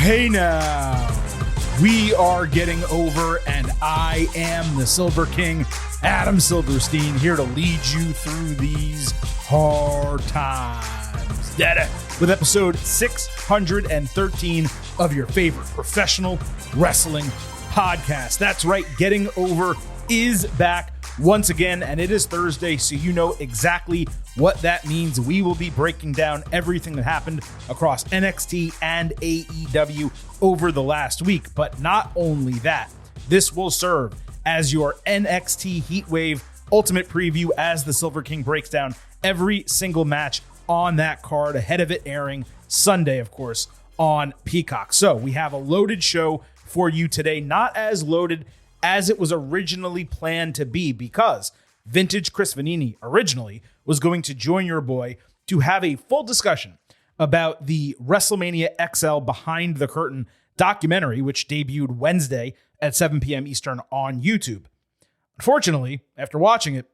Hey now, we are getting over, and I am the Silver King, Adam Silverstein, here to lead you through these hard times. With episode 613 of your favorite professional wrestling podcast. That's right, Getting Over is back once again, and it is Thursday, so you know exactly what that means. We will be breaking down everything that happened across NXT and AEW over the last week. But not only that, this will serve as your NXT Heatwave ultimate preview as the Silver King breaks down every single match on that card ahead of it airing Sunday, of course, on Peacock. So we have a loaded show for you today, not as loaded as it was originally planned to be, because Vintage Chris Vanini originally was going to join your boy to have a full discussion about the WrestleMania XL Behind the Curtain documentary, which debuted Wednesday at 7 p.m. Eastern on YouTube. Unfortunately, after watching it,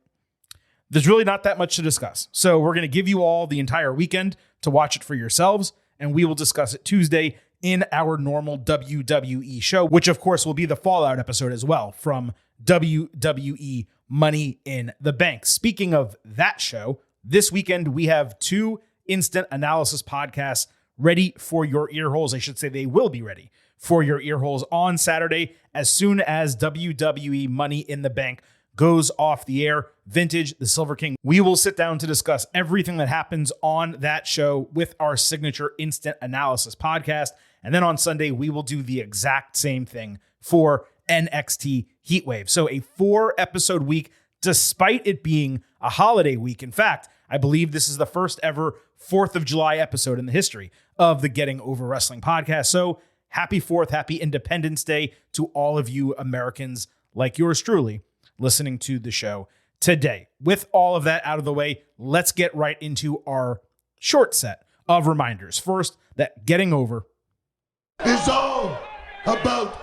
there's really not that much to discuss. So we're going to give you all the entire weekend to watch it for yourselves, and we will discuss it Tuesday in our normal WWE show, which of course will be the Fallout episode as well from WWE Money in the Bank. Speaking of that show, this weekend we have two instant analysis podcasts ready for your ear holes. I should say they will be ready for your ear holes on Saturday as soon as WWE Money in the Bank goes off the air. Vintage, the Silver King, we will sit down to discuss everything that happens on that show with our signature instant analysis podcast. And then on Sunday, we will do the exact same thing for NXT Heatwave. So a 4-episode week, despite it being a holiday week. In fact, I believe this is the first ever 4th of July episode in the history of the Getting Over Wrestling podcast. So happy 4th, happy Independence Day to all of you Americans like yours truly listening to the show today. With all of that out of the way, let's get right into our short set of reminders. First, that Getting Over is all about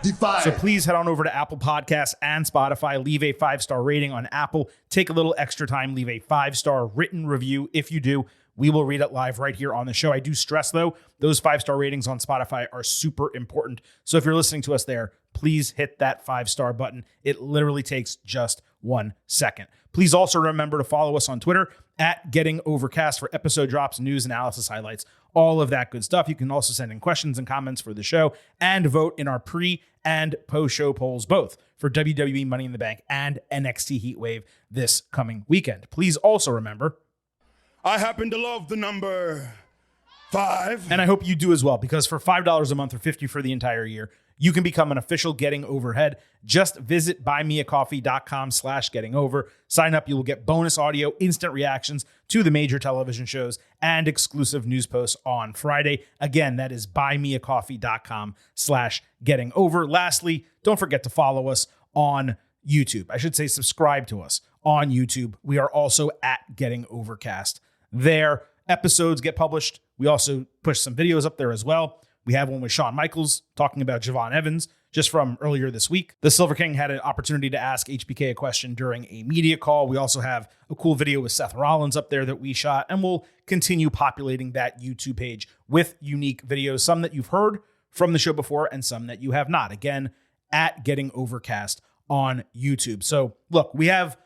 the fire. So please head on over to Apple Podcasts and Spotify. Leave a 5-star rating on Apple. Take a little extra time. Leave a 5-star written review. If you do, we will read it live right here on the show. I do stress, though, those 5-star ratings on Spotify are super important. So if you're listening to us there, please hit that 5-star button. It literally takes just 1 second. Please also remember to follow us on Twitter at Getting Overcast for episode drops, news, analysis, highlights, all of that good stuff. You can also send in questions and comments for the show and vote in our pre- and post-show polls, both for WWE Money in the Bank and NXT Heatwave this coming weekend. Please also remember, I happen to love the number 5. and I hope you do as well, because for $5 a month or $50 for the entire year, you can become an official Getting Overhead. Just visit buymeacoffee.com/gettingover. Sign up. You will get bonus audio, instant reactions to the major television shows, and exclusive news posts on Friday. Again, that is buymeacoffee.com/gettingover. Lastly, don't forget to follow us on YouTube. I should say subscribe to us on YouTube. We are also at Getting Overcast. There, episodes get published. We also push some videos up there as well. We have one with Shawn Michaels talking about Javon Evans just from earlier this week. The Silver King had an opportunity to ask HBK a question during a media call. We also have a cool video with Seth Rollins up there that we shot, and we'll continue populating that YouTube page with unique videos, some that you've heard from the show before and some that you have not. Again, at Getting Overcast on YouTube. So look, we have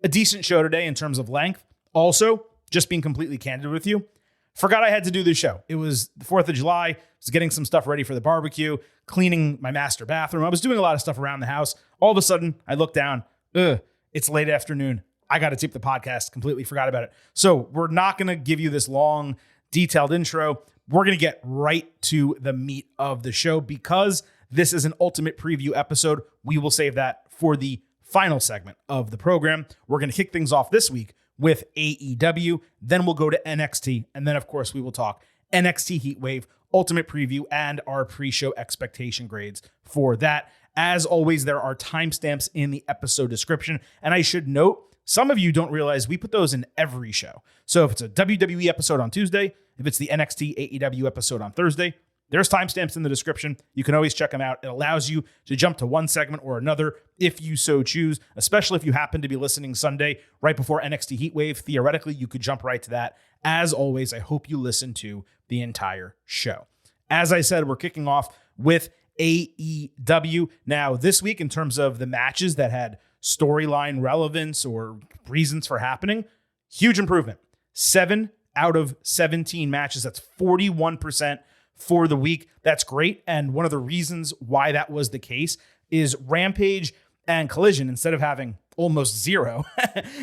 a decent show today in terms of length. Also, just being completely candid with you, forgot I had to do this show. It was the 4th of July. I was getting some stuff ready for the barbecue, cleaning my master bathroom. I was doing a lot of stuff around the house. All of a sudden, I look down. It's late afternoon. I got to tape the podcast. Completely forgot about it. So we're not going to give you this long, detailed intro. We're going to get right to the meat of the show. Because this is an ultimate preview episode, we will save that for the final segment of the program. We're going to kick things off this week with AEW, then we'll go to NXT, and then, of course, we will talk NXT Heatwave, Ultimate Preview, and our pre-show expectation grades for that. As always, there are timestamps in the episode description, and I should note, some of you don't realize we put those in every show. So if it's a WWE episode on Tuesday, if it's the NXT AEW episode on Thursday, there's timestamps in the description. You can always check them out. It allows you to jump to one segment or another if you so choose, especially if you happen to be listening Sunday right before NXT Heatwave. Theoretically, you could jump right to that. As always, I hope you listen to the entire show. As I said, we're kicking off with AEW. Now, this week, in terms of the matches that had storyline relevance or reasons for happening, huge improvement. 7 out of 17 matches. That's 41% for the week. That's great. And one of the reasons why that was the case is Rampage and Collision, instead of having almost 0,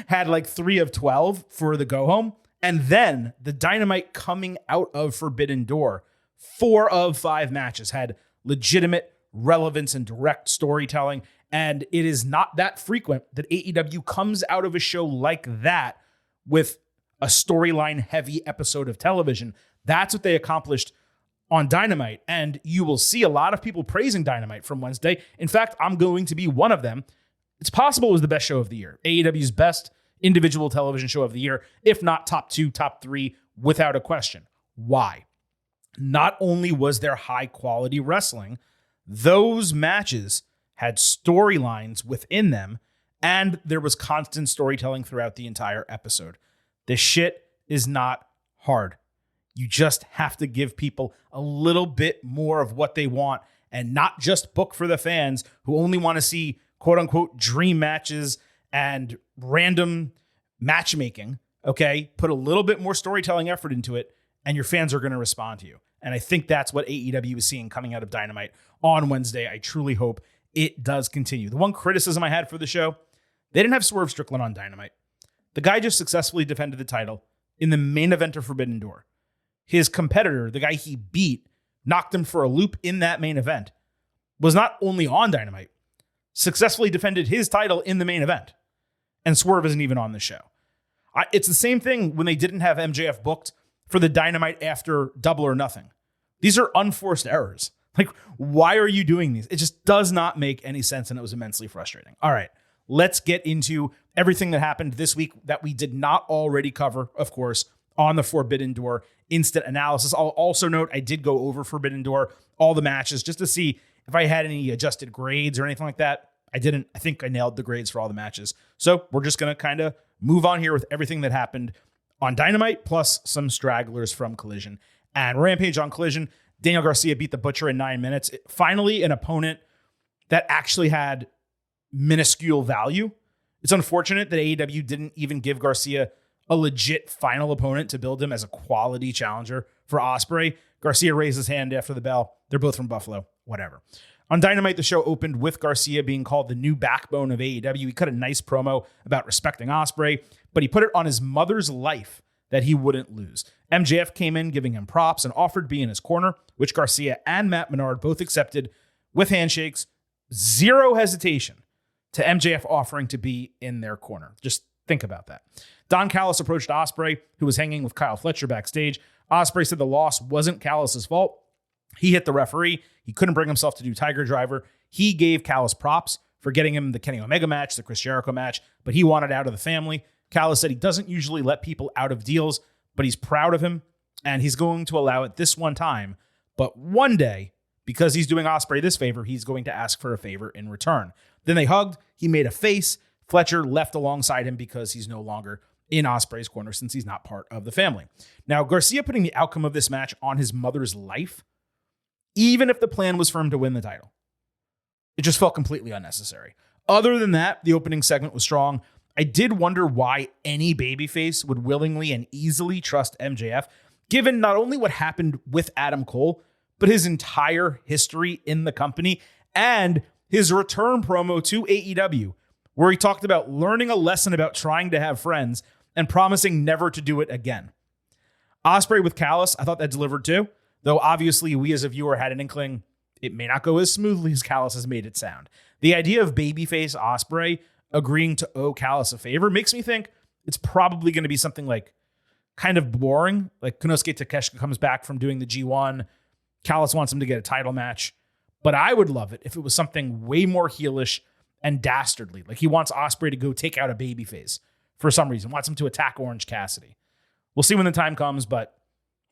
had like 3 of 12 for the go home. And then the Dynamite coming out of Forbidden Door, 4 of 5 matches had legitimate relevance and direct storytelling. And it is not that frequent that AEW comes out of a show like that with a storyline heavy episode of television. That's what they accomplished on Dynamite. And you will see a lot of people praising Dynamite from Wednesday. In fact, I'm going to be one of them. It's possible it was the best show of the year. AEW's best individual television show of the year, if not top 2, top 3, without a question. Why? Not only was there high quality wrestling, those matches had storylines within them, and there was constant storytelling throughout the entire episode. This shit is not hard. You just have to give people a little bit more of what they want and not just book for the fans who only want to see quote unquote dream matches and random matchmaking. Okay. Put a little bit more storytelling effort into it and your fans are going to respond to you. And I think that's what AEW is seeing coming out of Dynamite on Wednesday. I truly hope it does continue. The one criticism I had for the show, they didn't have Swerve Strickland on Dynamite. The guy just successfully defended the title in the main event of Forbidden Door. His competitor, the guy he beat, knocked him for a loop in that main event, was not only on Dynamite, successfully defended his title in the main event. And Swerve isn't even on the show. It's the same thing when they didn't have MJF booked for the Dynamite after Double or Nothing. These are unforced errors. Like, why are you doing these? It just does not make any sense, and it was immensely frustrating. All right, let's get into everything that happened this week that we did not already cover, of course, on the Forbidden Door instant analysis. I'll also note I did go over Forbidden Door, all the matches, just to see if I had any adjusted grades or anything like that. I didn't. I think I nailed the grades for all the matches. So we're just going to kind of move on here with everything that happened on Dynamite, plus some stragglers from Collision and Rampage. On Collision, Daniel Garcia beat the Butcher in 9 minutes. Finally, an opponent that actually had minuscule value. It's unfortunate that AEW didn't even give Garcia a legit final opponent to build him as a quality challenger for Ospreay. Garcia raised his hand after the bell. They're both from Buffalo. Whatever. On Dynamite, the show opened with Garcia being called the new backbone of AEW. He cut a nice promo about respecting Ospreay, but he put it on his mother's life that he wouldn't lose. MJF came in giving him props and offered to be in his corner, which Garcia and Matt Menard both accepted with handshakes. Zero hesitation to MJF offering to be in their corner. Just think about that. Don Callis approached Ospreay, who was hanging with Kyle Fletcher backstage. Ospreay said the loss wasn't Callis' fault. He hit the referee. He couldn't bring himself to do Tiger Driver. He gave Callis props for getting him the Kenny Omega match, the Chris Jericho match, but he wanted out of the family. Callis said he doesn't usually let people out of deals, but he's proud of him, and he's going to allow it this one time. But one day, because he's doing Ospreay this favor, he's going to ask for a favor in return. Then they hugged. He made a face. Fletcher left alongside him because he's no longer in Ospreay's corner since he's not part of the family. Now, Garcia putting the outcome of this match on his mother's life, even if the plan was for him to win the title, it just felt completely unnecessary. Other than that, the opening segment was strong. I did wonder why any babyface would willingly and easily trust MJF, given not only what happened with Adam Cole, but his entire history in the company and his return promo to AEW, where he talked about learning a lesson about trying to have friends and promising never to do it again. Ospreay with Callis, I thought that delivered too, though obviously we as a viewer had an inkling it may not go as smoothly as Callis has made it sound. The idea of babyface Ospreay agreeing to owe Callis a favor makes me think it's probably going to be something like kind of boring. Like Konosuke Takeshita comes back from doing the G1. Callis wants him to get a title match. But I would love it if it was something way more heelish and dastardly. Like he wants Ospreay to go take out a babyface for some reason. Wants him to attack Orange Cassidy. We'll see when the time comes, but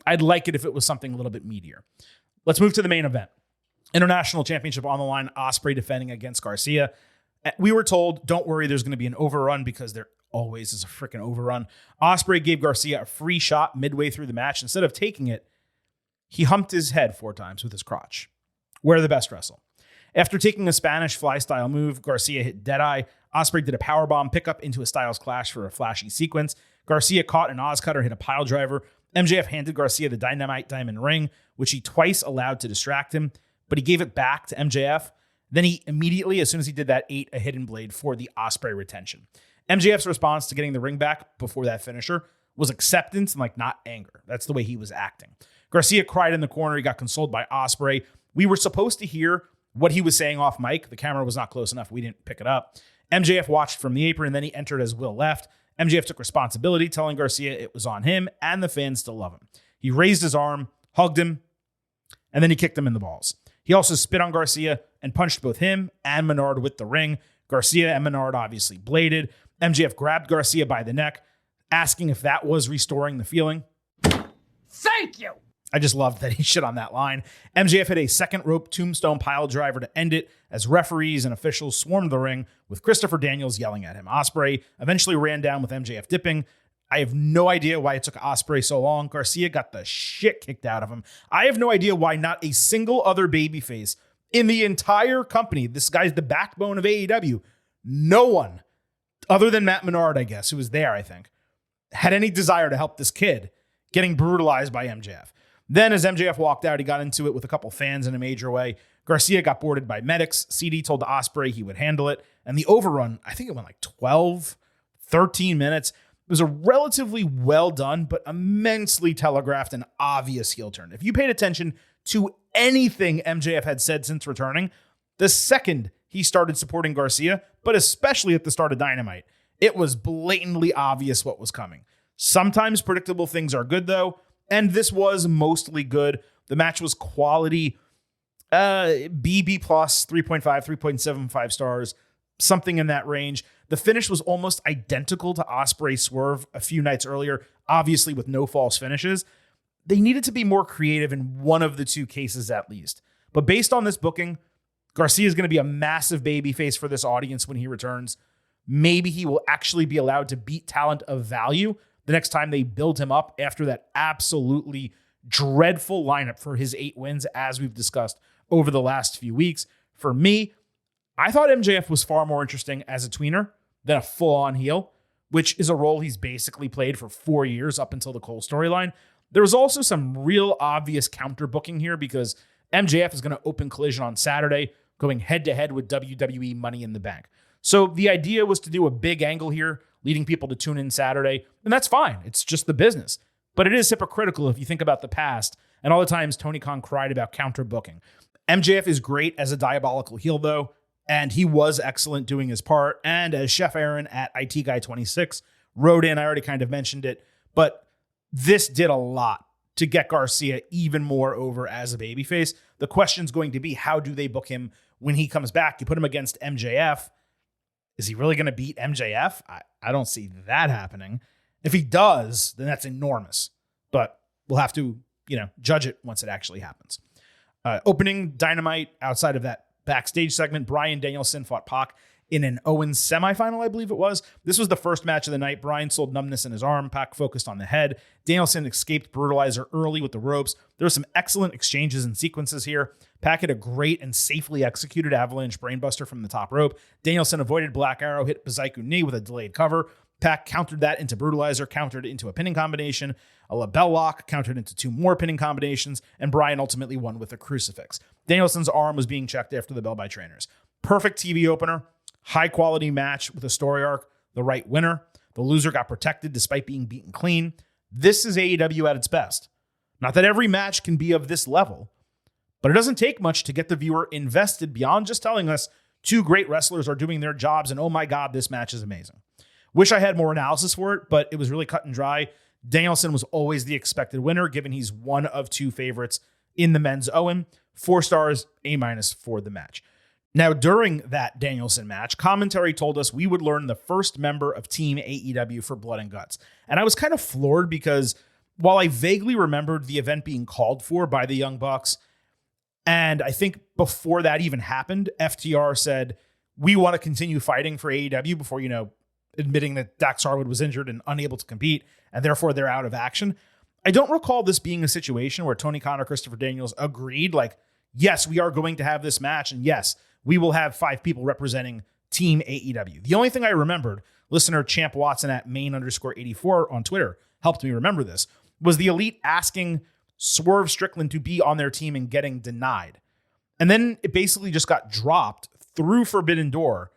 I'd like it if it was something a little bit meatier. Let's move to the main event. International Championship on the line. Ospreay defending against Garcia. We were told, don't worry, there's going to be an overrun because there always is a freaking overrun. Ospreay gave Garcia a free shot midway through the match. Instead of taking it, He humped his head 4 times with his crotch. Where the best wrestle. After taking a Spanish fly-style move, Garcia hit Deadeye. Ospreay did a powerbomb pickup into a Styles Clash for a flashy sequence. Garcia caught an Ozcutter, hit a pile driver. MJF handed Garcia the Dynamite Diamond Ring, which he twice allowed to distract him, but he gave it back to MJF. Then he immediately, as soon as he did that, ate a hidden blade for the Ospreay retention. MJF's response to getting the ring back before that finisher was acceptance and not anger. That's the way he was acting. Garcia cried in the corner. He got consoled by Ospreay. We were supposed to hear what he was saying off mic. The camera was not close enough. We didn't pick it up. MJF watched from the apron, and then he entered as Will left. MJF took responsibility, telling Garcia it was on him, and the fans still love him. He raised his arm, hugged him, and then he kicked him in the balls. He also spit on Garcia and punched both him and Menard with the ring. Garcia and Menard obviously bladed. MJF grabbed Garcia by the neck, asking if that was restoring the feeling. Thank you! I just loved that he shit on that line. MJF hit a second rope tombstone pile driver to end it as referees and officials swarmed the ring with Christopher Daniels yelling at him. Ospreay eventually ran down with MJF dipping. I have no idea why it took Ospreay so long. Garcia got the shit kicked out of him. I have no idea why not a single other babyface in the entire company, this guy's the backbone of AEW, no one, other than Matt Menard, I guess, who was there, I think, had any desire to help this kid getting brutalized by MJF. Then as MJF walked out, he got into it with a couple fans in a major way. Garcia got boarded by medics. CD told Ospreay he would handle it. And the overrun, I think it went 12, 13 minutes. It was a relatively well done, but immensely telegraphed and obvious heel turn. If you paid attention to anything MJF had said since returning, the second he started supporting Garcia, but especially at the start of Dynamite, it was blatantly obvious what was coming. Sometimes predictable things are good, though. And this was mostly good. The match was quality, B plus, 3.5, 3.75 stars, something in that range. The finish was almost identical to Ospreay's swerve a few nights earlier, obviously with no false finishes. They needed to be more creative in one of the two cases at least. But based on this booking, Garcia is going to be a massive babyface for this audience when he returns. Maybe he will actually be allowed to beat talent of value the next time they build him up after that absolutely dreadful lineup for his 8 wins, as we've discussed over the last few weeks. For me, I thought MJF was far more interesting as a tweener than a full-on heel, which is a role he's basically played for 4 years up until the Cole storyline. There was also some real obvious counter booking here because MJF is going to open Collision on Saturday, going head-to-head with WWE Money in the Bank. So the idea was to do a big angle here, leading people to tune in Saturday, and that's fine. It's just the business. But it is hypocritical if you think about the past and all the times Tony Khan cried about counter booking. MJF is great as a diabolical heel, though, and he was excellent doing his part. And as Chef Aaron at IT Guy 26 wrote in, I already kind of mentioned it, but this did a lot to get Garcia even more over as a babyface. The question's going to be, how do they book him when he comes back? You put him against MJF. Is he really going to beat MJF? I don't see that happening. If he does, then that's enormous. But we'll have to, judge it once it actually happens. Opening Dynamite, outside of that backstage segment, Bryan Danielson fought Pac in an Owens semifinal, I believe it was. This was the first match of the night. Bryan sold numbness in his arm. Pac focused on the head. Danielson escaped Brutalizer early with the ropes. There were some excellent exchanges and sequences here. Pac had a great and safely executed avalanche brainbuster from the top rope. Danielson avoided Black Arrow, hit Bazaiku knee with a delayed cover. Pac countered that into Brutalizer, countered it into a pinning combination. A label lock countered into 2 more pinning combinations, and Bryan ultimately won with a crucifix. Danielson's arm was being checked after the bell by trainers. Perfect TV opener. High-quality match with a story arc, the right winner. The loser got protected despite being beaten clean. This is AEW at its best. Not that every match can be of this level, but it doesn't take much to get the viewer invested beyond just telling us 2 great wrestlers are doing their jobs and, oh my God, this match is amazing. Wish I had more analysis for it, but it was really cut and dry. Danielson was always the expected winner, given he's one of 2 favorites in the men's Owen. 4 stars, A- for the match. Now, during that Danielson match, commentary told us we would learn the first member of Team AEW for Blood and Guts. And I was kind of floored because while I vaguely remembered the event being called for by the Young Bucks, and I think before that even happened, FTR said, we want to continue fighting for AEW before, admitting that Dax Harwood was injured and unable to compete, and therefore they're out of action. I don't recall this being a situation where Tony Khan or Christopher Daniels agreed, like, yes, we are going to have this match, and yes, we will have 5 people representing Team AEW. The only thing I remembered, listener Champ Watson at main_84 on Twitter helped me remember this, was the Elite asking Swerve Strickland to be on their team and getting denied. And then it basically just got dropped through Forbidden Door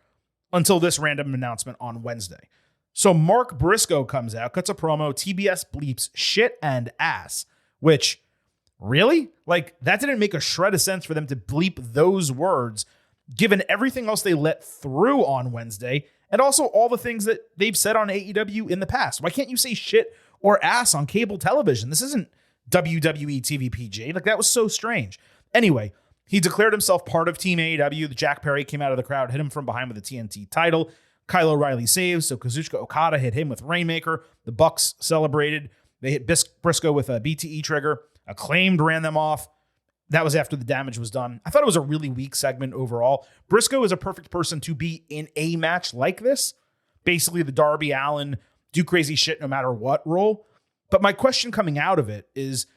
until this random announcement on Wednesday. So Mark Briscoe comes out, cuts a promo, TBS bleeps shit and ass, which, really? Like, that didn't make a shred of sense for them to bleep those words, given everything else they let through on Wednesday, and also all the things that they've said on AEW in the past. Why can't you say shit or ass on cable television? This isn't WWE TVPG. Like, that was so strange. Anyway, he declared himself part of Team AEW. Jack Perry came out of the crowd, hit him from behind with the TNT title. Kyle O'Reilly saves, so Kazuchika Okada hit him with Rainmaker. The Bucks celebrated. They hit Briscoe with a BTE trigger. Acclaimed ran them off. That was after the damage was done. I thought it was a really weak segment overall. Briscoe is a perfect person to be in a match like this. Basically the Darby Allin, do crazy shit no matter what role. But my question coming out of it is,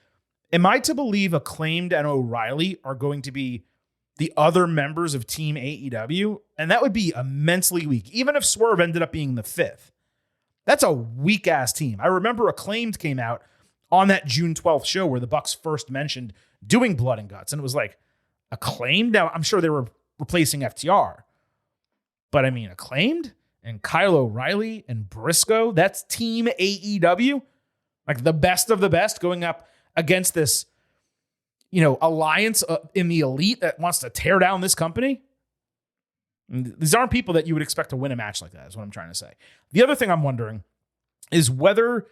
am I to believe Acclaimed and O'Reilly are going to be the other members of Team AEW? And that would be immensely weak. Even if Swerve ended up being the 5th. That's a weak-ass team. I remember Acclaimed came out on that June 12th show where the Bucks first mentioned doing Blood and Guts. And it was like, Acclaimed? Now, I'm sure they were replacing FTR. But I mean, Acclaimed and Kyle O'Reilly and Briscoe, that's Team AEW? Like the best of the best going up against this, alliance in the Elite that wants to tear down this company? These aren't people that you would expect to win a match like that, is what I'm trying to say. The other thing I'm wondering is whether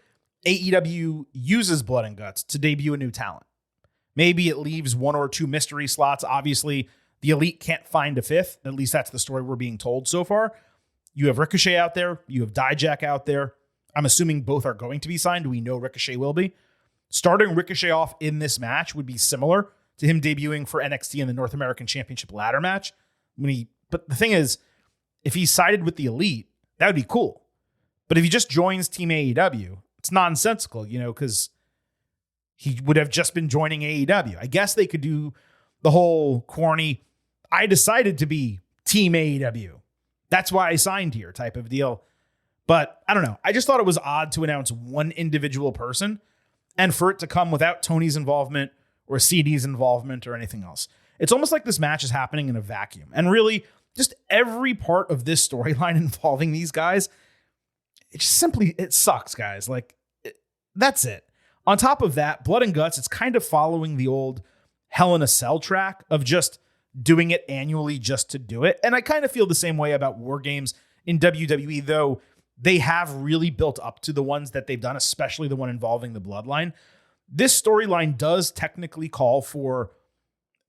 AEW uses Blood and Guts to debut a new talent. Maybe it leaves 1 or 2 mystery slots. Obviously, the Elite can't find a 5th. At least that's the story we're being told so far. You have Ricochet out there. You have Dijak out there. I'm assuming both are going to be signed. We know Ricochet will be. Starting Ricochet off in this match would be similar to him debuting for NXT in the North American Championship ladder match. But the thing is, if he sided with the Elite, that would be cool. But if he just joins Team AEW, it's nonsensical, because he would have just been joining AEW. I guess they could do the whole corny, I decided to be Team AEW. That's why I signed here type of deal. But I don't know. I just thought it was odd to announce one individual person and for it to come without Tony's involvement or CD's involvement or anything else. It's almost like this match is happening in a vacuum. And really, just every part of this storyline involving these guys, it sucks, guys. That's it. On top of that, Blood and Guts, it's kind of following the old Hell in a Cell track of just doing it annually just to do it. And I kind of feel the same way about War Games in WWE, though they have really built up to the ones that they've done, especially the one involving the Bloodline. This storyline does technically call for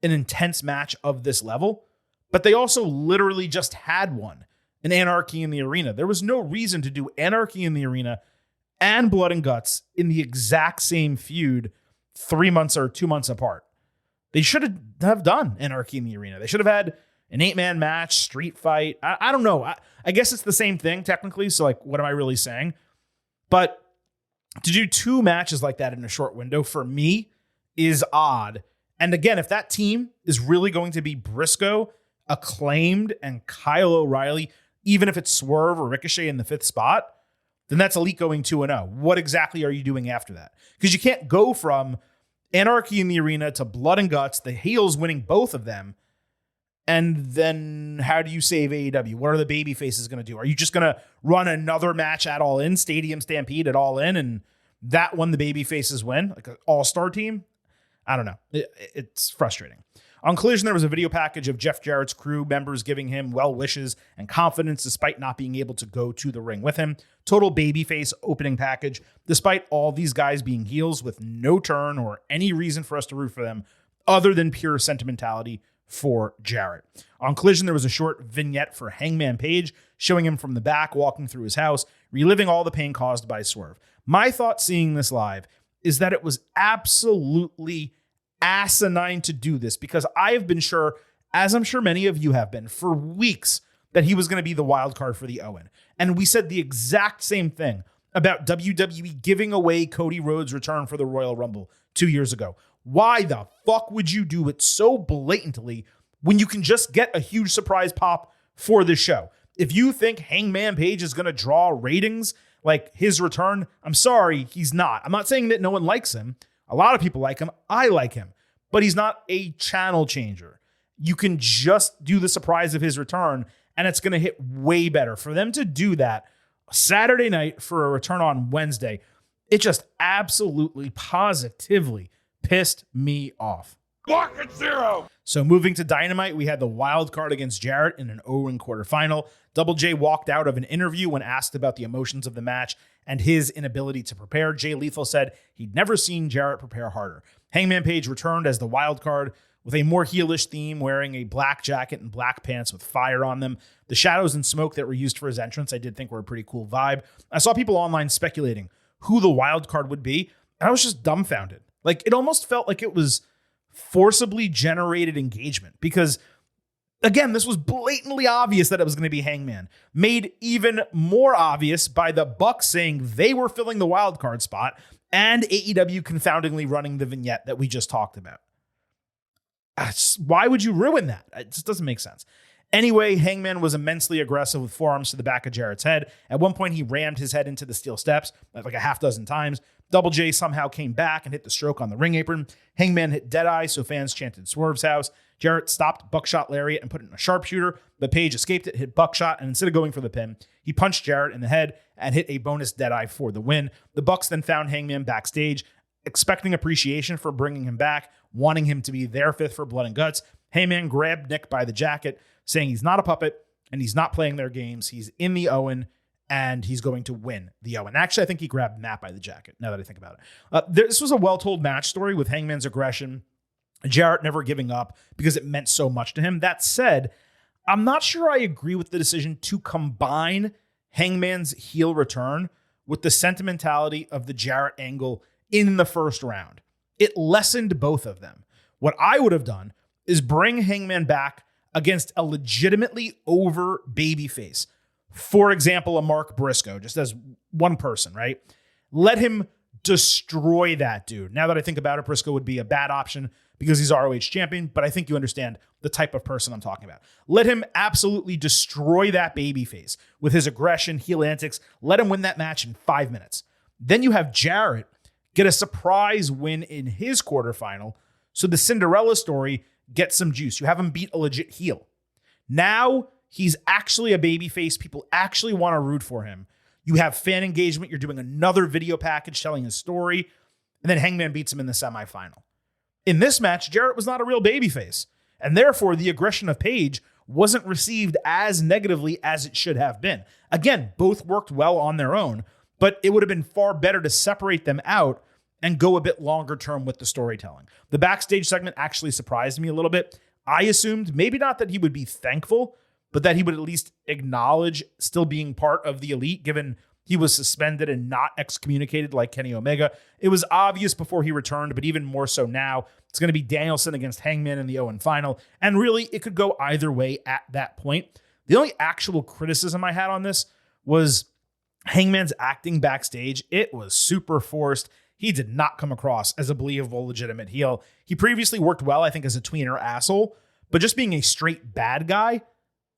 an intense match of this level, but they also literally just had one, an Anarchy in the Arena. There was no reason to do Anarchy in the Arena and Blood and Guts in the exact same feud 3 months or 2 months apart. They should have done Anarchy in the Arena. They should have had an 8-man match, street fight. I don't know. I guess it's the same thing technically. So what am I really saying? But to do 2 matches like that in a short window for me is odd. And again, if that team is really going to be Briscoe, Acclaimed, and Kyle O'Reilly, even if it's Swerve or Ricochet in the 5th spot, then that's Elite going 2-0. What exactly are you doing after that? Because you can't go from Anarchy in the Arena to Blood and Guts, the heels winning both of them, and then how do you save AEW? What are the baby faces going to do? Are you just going to run another match at All In, Stadium Stampede at All In, and that one the baby faces win? Like an all-star team? I don't know. It's frustrating. On Collision, there was a video package of Jeff Jarrett's crew members giving him well wishes and confidence despite not being able to go to the ring with him. Total babyface opening package, despite all these guys being heels with no turn or any reason for us to root for them other than pure sentimentality for Jarrett. On Collision, there was a short vignette for Hangman Page showing him from the back walking through his house, reliving all the pain caused by Swerve. My thought seeing this live is that it was absolutely asinine to do this because I have been sure, as I'm sure many of you have been, for weeks that he was going to be the wild card for the Owen. And we said the exact same thing about WWE giving away Cody Rhodes' return for the Royal Rumble 2 years ago. Why the fuck would you do it so blatantly when you can just get a huge surprise pop for the show? If you think Hangman Page is going to draw ratings like his return, I'm sorry, he's not. I'm not saying that no one likes him. A lot of people like him. I like him. But he's not a channel changer. You can just do the surprise of his return, and it's going to hit way better. For them to do that Saturday night for a return on Wednesday, it just absolutely, positively pissed me off. Market zero. So moving to Dynamite, we had the wild card against Jarrett in an Owen quarterfinal. Double J walked out of an interview when asked about the emotions of the match and his inability to prepare. Jay Lethal said he'd never seen Jarrett prepare harder. Hangman Page returned as the wild card with a more heelish theme, wearing a black jacket and black pants with fire on them. The shadows and smoke that were used for his entrance, I did think were a pretty cool vibe. I saw people online speculating who the wild card would be, and I was just dumbfounded. Like, it almost felt like it was forcibly generated engagement because, again, this was blatantly obvious that it was going to be Hangman. Made even more obvious by the Bucks saying they were filling the wild card spot and AEW confoundingly running the vignette that we just talked about. Why would you ruin that? It just doesn't make sense. Anyway, Hangman was immensely aggressive with forearms to the back of Jarrett's head. At one point, he rammed his head into the steel steps like a half dozen times. Double J somehow came back and hit the stroke on the ring apron. Hangman hit Deadeye, so fans chanted Swerve's house. Jarrett stopped Buckshot Lariat and put it in a sharpshooter, but Page escaped it, hit Buckshot, and instead of going for the pin, he punched Jarrett in the head and hit a bonus Deadeye for the win. The Bucks then found Hangman backstage, expecting appreciation for bringing him back, wanting him to be their fifth for Blood and Guts. Hangman grabbed Nick by the jacket, saying he's not a puppet and he's not playing their games. He's in the Owen and he's going to win the Owen. Actually, I think he grabbed Matt by the jacket, now that I think about it. This was a well-told match story with Hangman's aggression, Jarrett never giving up because it meant so much to him. That said, I'm not sure I agree with the decision to combine Hangman's heel return with the sentimentality of the Jarrett angle in the first round. It lessened both of them. What I would have done is bring Hangman back against a legitimately over babyface. For example, a Mark Briscoe, just as one person, right? Let him destroy that dude. Now that I think about it, Briscoe would be a bad option because he's ROH champion, but I think you understand the type of person I'm talking about. Let him absolutely destroy that babyface with his aggression, heel antics. Let him win that match in 5 minutes. Then you have Jarrett get a surprise win in his quarterfinal, so the Cinderella story gets some juice. You have him beat a legit heel. Now he's actually a babyface. People actually want to root for him. You have fan engagement. You're doing another video package telling his story, and then Hangman beats him in the semifinal. In this match, Jarrett was not a real babyface, and therefore the aggression of Page wasn't received as negatively as it should have been. Again, both worked well on their own, but it would have been far better to separate them out and go a bit longer term with the storytelling. The backstage segment actually surprised me a little bit. I assumed maybe not that he would be thankful, but that he would at least acknowledge still being part of the elite, given he was suspended and not excommunicated like Kenny Omega. It was obvious before he returned, but even more so now. It's going to be Danielson against Hangman in the Owen final, and really, it could go either way at that point. The only actual criticism I had on this was Hangman's acting backstage. It was super forced. He did not come across as a believable, legitimate heel. He previously worked well, I think, as a tweener asshole, but just being a straight bad guy,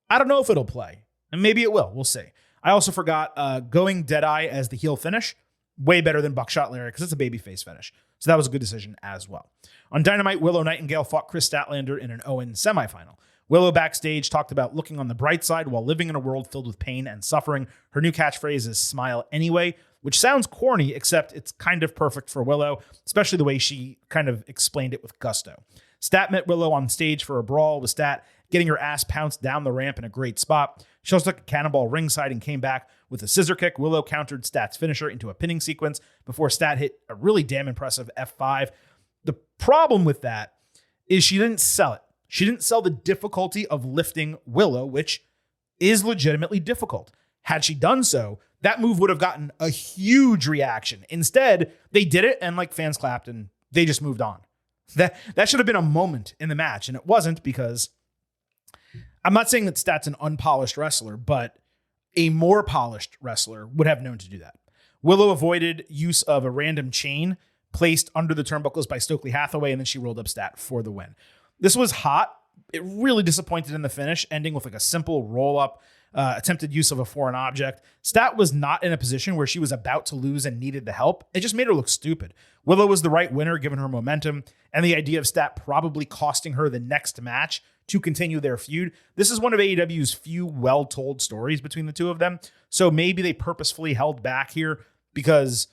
I don't know if it'll play. And maybe it will. We'll see. I also forgot going Deadeye as the heel finish. Way better than Buckshot Lariat because it's a babyface finish. So that was a good decision as well. On Dynamite, Willow Nightingale fought Chris Statlander in an Owen semifinal. Willow backstage talked about looking on the bright side while living in a world filled with pain and suffering. Her new catchphrase is "Smile Anyway," which sounds corny, except it's kind of perfect for Willow, especially the way she kind of explained it with gusto. Stat met Willow on stage for a brawl with Stat getting her ass pounced down the ramp in a great spot. She also took a cannonball ringside and came back with a scissor kick. Willow countered Stat's finisher into a pinning sequence before Stat hit a really damn impressive F5. The problem with that is she didn't sell it. She didn't sell the difficulty of lifting Willow, which is legitimately difficult. Had she done so, that move would have gotten a huge reaction. Instead, they did it and fans clapped and they just moved on. That should have been a moment in the match, and it wasn't, because I'm not saying that Stat's an unpolished wrestler, but a more polished wrestler would have known to do that. Willow avoided use of a random chain placed under the turnbuckles by Stokely Hathaway, and then she rolled up Stat for the win. This was hot. It really disappointed in the finish, ending with like a simple roll-up, attempted use of a foreign object. Stat was not in a position where she was about to lose and needed the help. It just made her look stupid. Willow was the right winner given her momentum, and the idea of Stat probably costing her the next match to continue their feud. This is one of AEW's few well-told stories between the two of them, so maybe they purposefully held back here because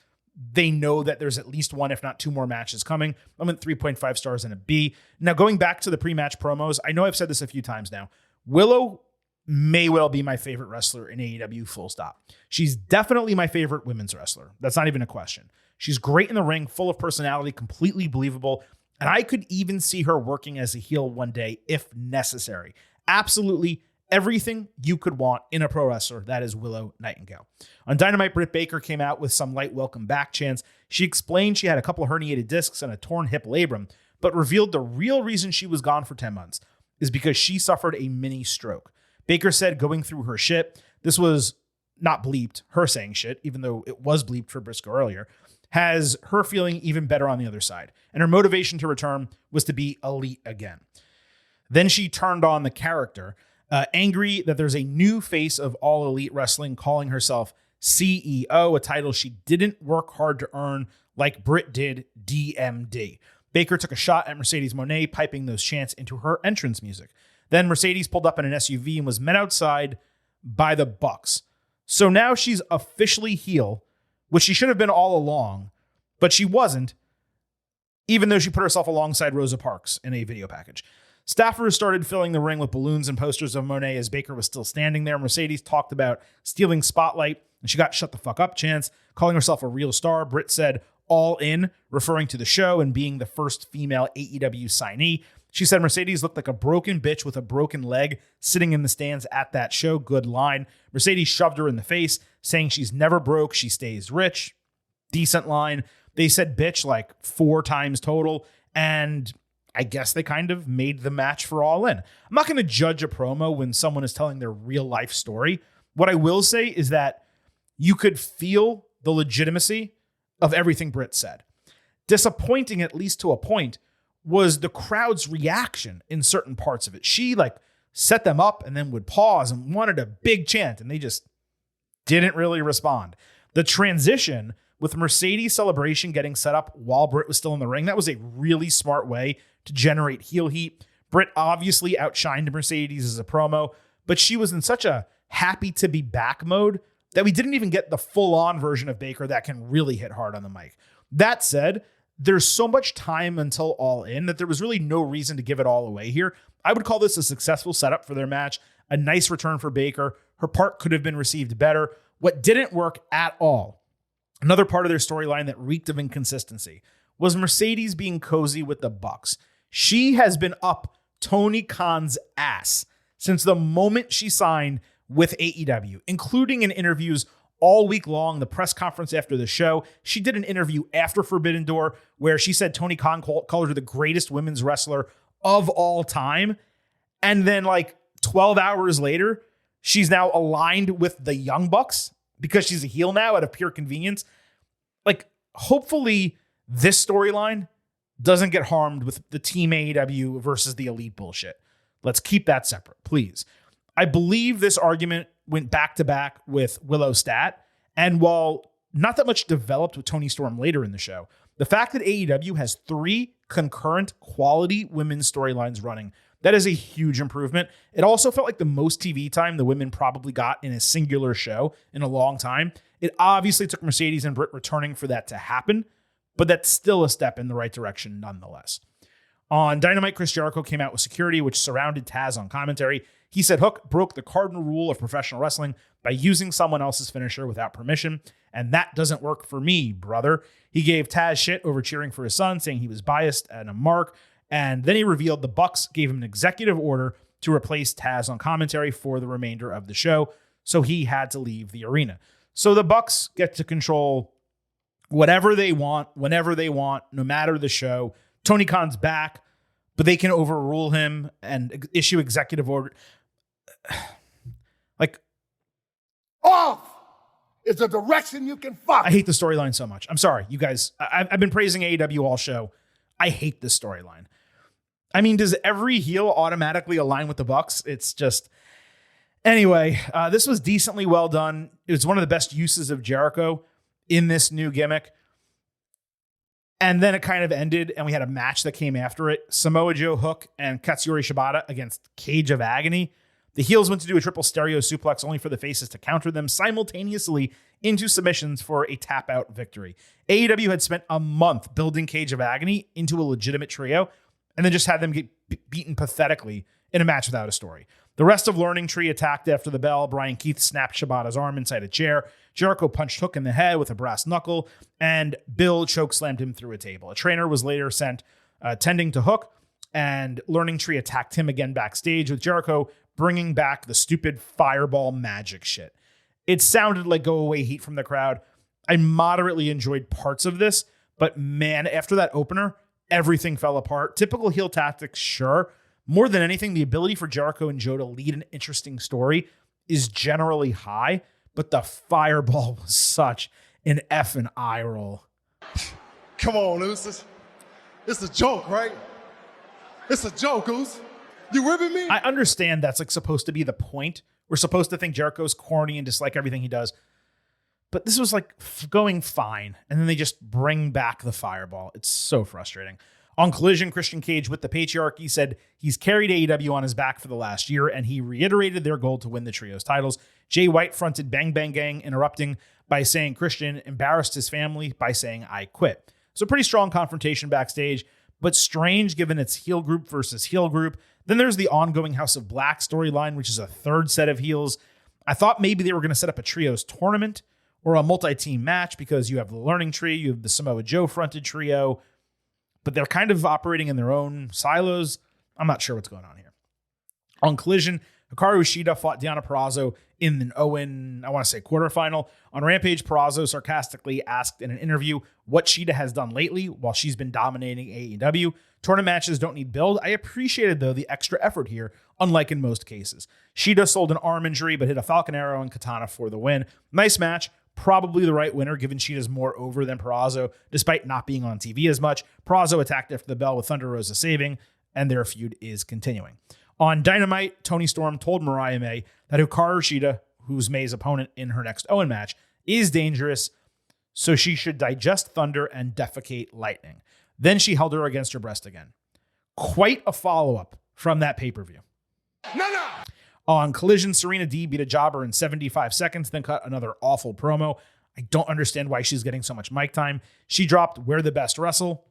they know that there's at least one, if not two more matches coming. I'm at 3.5 stars and a B. Now, going back to the pre-match promos, I know I've said this a few times now. Willow may well be my favorite wrestler in AEW, full stop. She's definitely my favorite women's wrestler. That's not even a question. She's great in the ring, full of personality, completely believable, and I could even see her working as a heel one day if necessary. Absolutely everything you could want in a pro wrestler. That is Willow Nightingale. On Dynamite, Britt Baker came out with some light welcome back chants. She explained she had a couple of herniated discs and a torn hip labrum, but revealed the real reason she was gone for 10 months is because she suffered a mini stroke. Baker said going through her shit, this was not bleeped, her saying shit, even though it was bleeped for Briscoe earlier, has her feeling even better on the other side. And her motivation to return was to be elite again. Then she turned on the character, angry that there's a new face of All Elite Wrestling calling herself CEO, a title she didn't work hard to earn like Britt did DMD. Baker took a shot at Mercedes Moné, piping those chants into her entrance music. Then Mercedes pulled up in an SUV and was met outside by the Bucks. So now she's officially heel, which she should have been all along, but she wasn't, even though she put herself alongside Rosa Parks in a video package. Staffers started filling the ring with balloons and posters of Monet as Baker was still standing there. Mercedes talked about stealing spotlight, and she got shut the fuck up chants, calling herself a real star. Britt said all in, referring to the show and being the first female AEW signee. She said Mercedes looked like a broken bitch with a broken leg sitting in the stands at that show. Good line. Mercedes shoved her in the face, saying she's never broke, she stays rich. Decent line. They said bitch like 4 times total, and I guess they kind of made the match for All In. I'm not going to judge a promo when someone is telling their real life story. What I will say is that you could feel the legitimacy of everything Britt said. Disappointing, at least to a point, was the crowd's reaction in certain parts of it. She like set them up and then would pause and wanted a big chant, and they just didn't really respond. The transition with Mercedes Celebration getting set up while Britt was still in the ring, that was a really smart way to generate heel heat. Britt obviously outshined Mercedes as a promo, but she was in such a happy to be back mode that we didn't even get the full-on version of Baker that can really hit hard on the mic. That said, there's so much time until All In that there was really no reason to give it all away here. I would call this a successful setup for their match, a nice return for Baker. Her part could have been received better. What didn't work at all, another part of their storyline that reeked of inconsistency, was Mercedes being cozy with the Bucks. She has been up Tony Khan's ass since the moment she signed with AEW, including in interviews all week long, the press conference after the show. She did an interview after Forbidden Door where she said Tony Khan called her the greatest women's wrestler of all time. And then like 12 hours later, she's now aligned with the Young Bucks because she's a heel now out of pure convenience. Like, hopefully this storyline doesn't get harmed with the Team AEW versus the Elite bullshit. Let's keep that separate, please. I believe this argument went back to back with Willow Stat. And while not that much developed with Toni Storm later in the show, the fact that AEW has 3 concurrent quality women's storylines running, that is a huge improvement. It also felt like the most TV time the women probably got in a singular show in a long time. It obviously took Mercedes and Britt returning for that to happen, but that's still a step in the right direction nonetheless. On Dynamite, Chris Jericho came out with security, which surrounded Taz on commentary. He said Hook broke the cardinal rule of professional wrestling by using someone else's finisher without permission, and that doesn't work for me, brother. He gave Taz shit over cheering for his son, saying he was biased and a mark, and then he revealed the Bucks gave him an executive order to replace Taz on commentary for the remainder of the show, so he had to leave the arena. So the Bucks get to control whatever they want, whenever they want, no matter the show. Tony Khan's back, but they can overrule him and issue executive order. Like, Off! is a direction you can fuck. I hate the storyline so much. I'm sorry, you guys. I've been praising AEW all show. I hate this storyline. I mean, does every heel automatically align with the Bucks? It's just... Anyway, this was decently well done. It was one of the best uses of Jericho in this new gimmick. And then it kind of ended, and we had a match that came after it. Samoa Joe, Hook, and Katsuyori Shibata against Cage of Agony. The heels went to do a triple stereo suplex, only for the faces to counter them simultaneously into submissions for a tap-out victory. AEW had spent a month building Cage of Agony into a legitimate trio, and then just had them get beaten pathetically in a match without a story. The rest of Learning Tree attacked after the bell. Brian Keith snapped Shibata's arm inside a chair. Jericho punched Hook in the head with a brass knuckle, and Bill chokeslammed him through a table. A trainer was later sent tending to Hook, and Learning Tree attacked him again backstage, with Jericho bringing back the stupid fireball magic shit. It sounded like go-away heat from the crowd. I moderately enjoyed parts of this, but man, after that opener, everything fell apart. Typical heel tactics, sure. More than anything, the ability for Jericho and Joe to lead an interesting story is generally high, but the fireball was such an effing eye roll. Come on, Oos. It's a joke, right? It's a joke, Oos. You ripping me? I understand that's like supposed to be the point. We're supposed to think Jericho's corny and dislike everything he does. But this was like going fine. And then they just bring back the fireball. It's so frustrating. On Collision, Christian Cage with the Patriarchy said he's carried AEW on his back for the last year, and he reiterated their goal to win the trios titles. Jay White fronted Bang Bang Gang, interrupting by saying Christian embarrassed his family by saying, "I quit." So pretty strong confrontation backstage, but strange given it's heel group versus heel group. Then there's the ongoing House of Black storyline, which is a third set of heels. I thought maybe they were going to set up a trios tournament or a multi-team match because you have the Learning Tree, you have the Samoa Joe fronted trio, but they're kind of operating in their own silos. I'm not sure what's going on here. On Collision, Hikaru Shida fought Deonna Purrazzo in an quarterfinal. On Rampage, Purrazzo sarcastically asked in an interview what Shida has done lately while she's been dominating AEW. Tournament matches don't need build. I appreciated, though, the extra effort here, unlike in most cases. Shida sold an arm injury, but hit a Falcon Arrow and Katana for the win. Nice match. Probably the right winner, given Shida's more over than Purrazzo, despite not being on TV as much. Purrazzo attacked after the bell with Thunder Rosa saving, and their feud is continuing. On Dynamite, Toni Storm told Mariah May that Hikaru Shida, who's May's opponent in her next Owen match, is dangerous, so she should digest Thunder and defecate Lightning. Then she held her against her breast again. Quite a follow-up from that pay-per-view. No. On Collision, Serena D beat a jobber in 75 seconds, then cut another awful promo. I don't understand why she's getting so much mic time. She dropped "We're the best wrestle"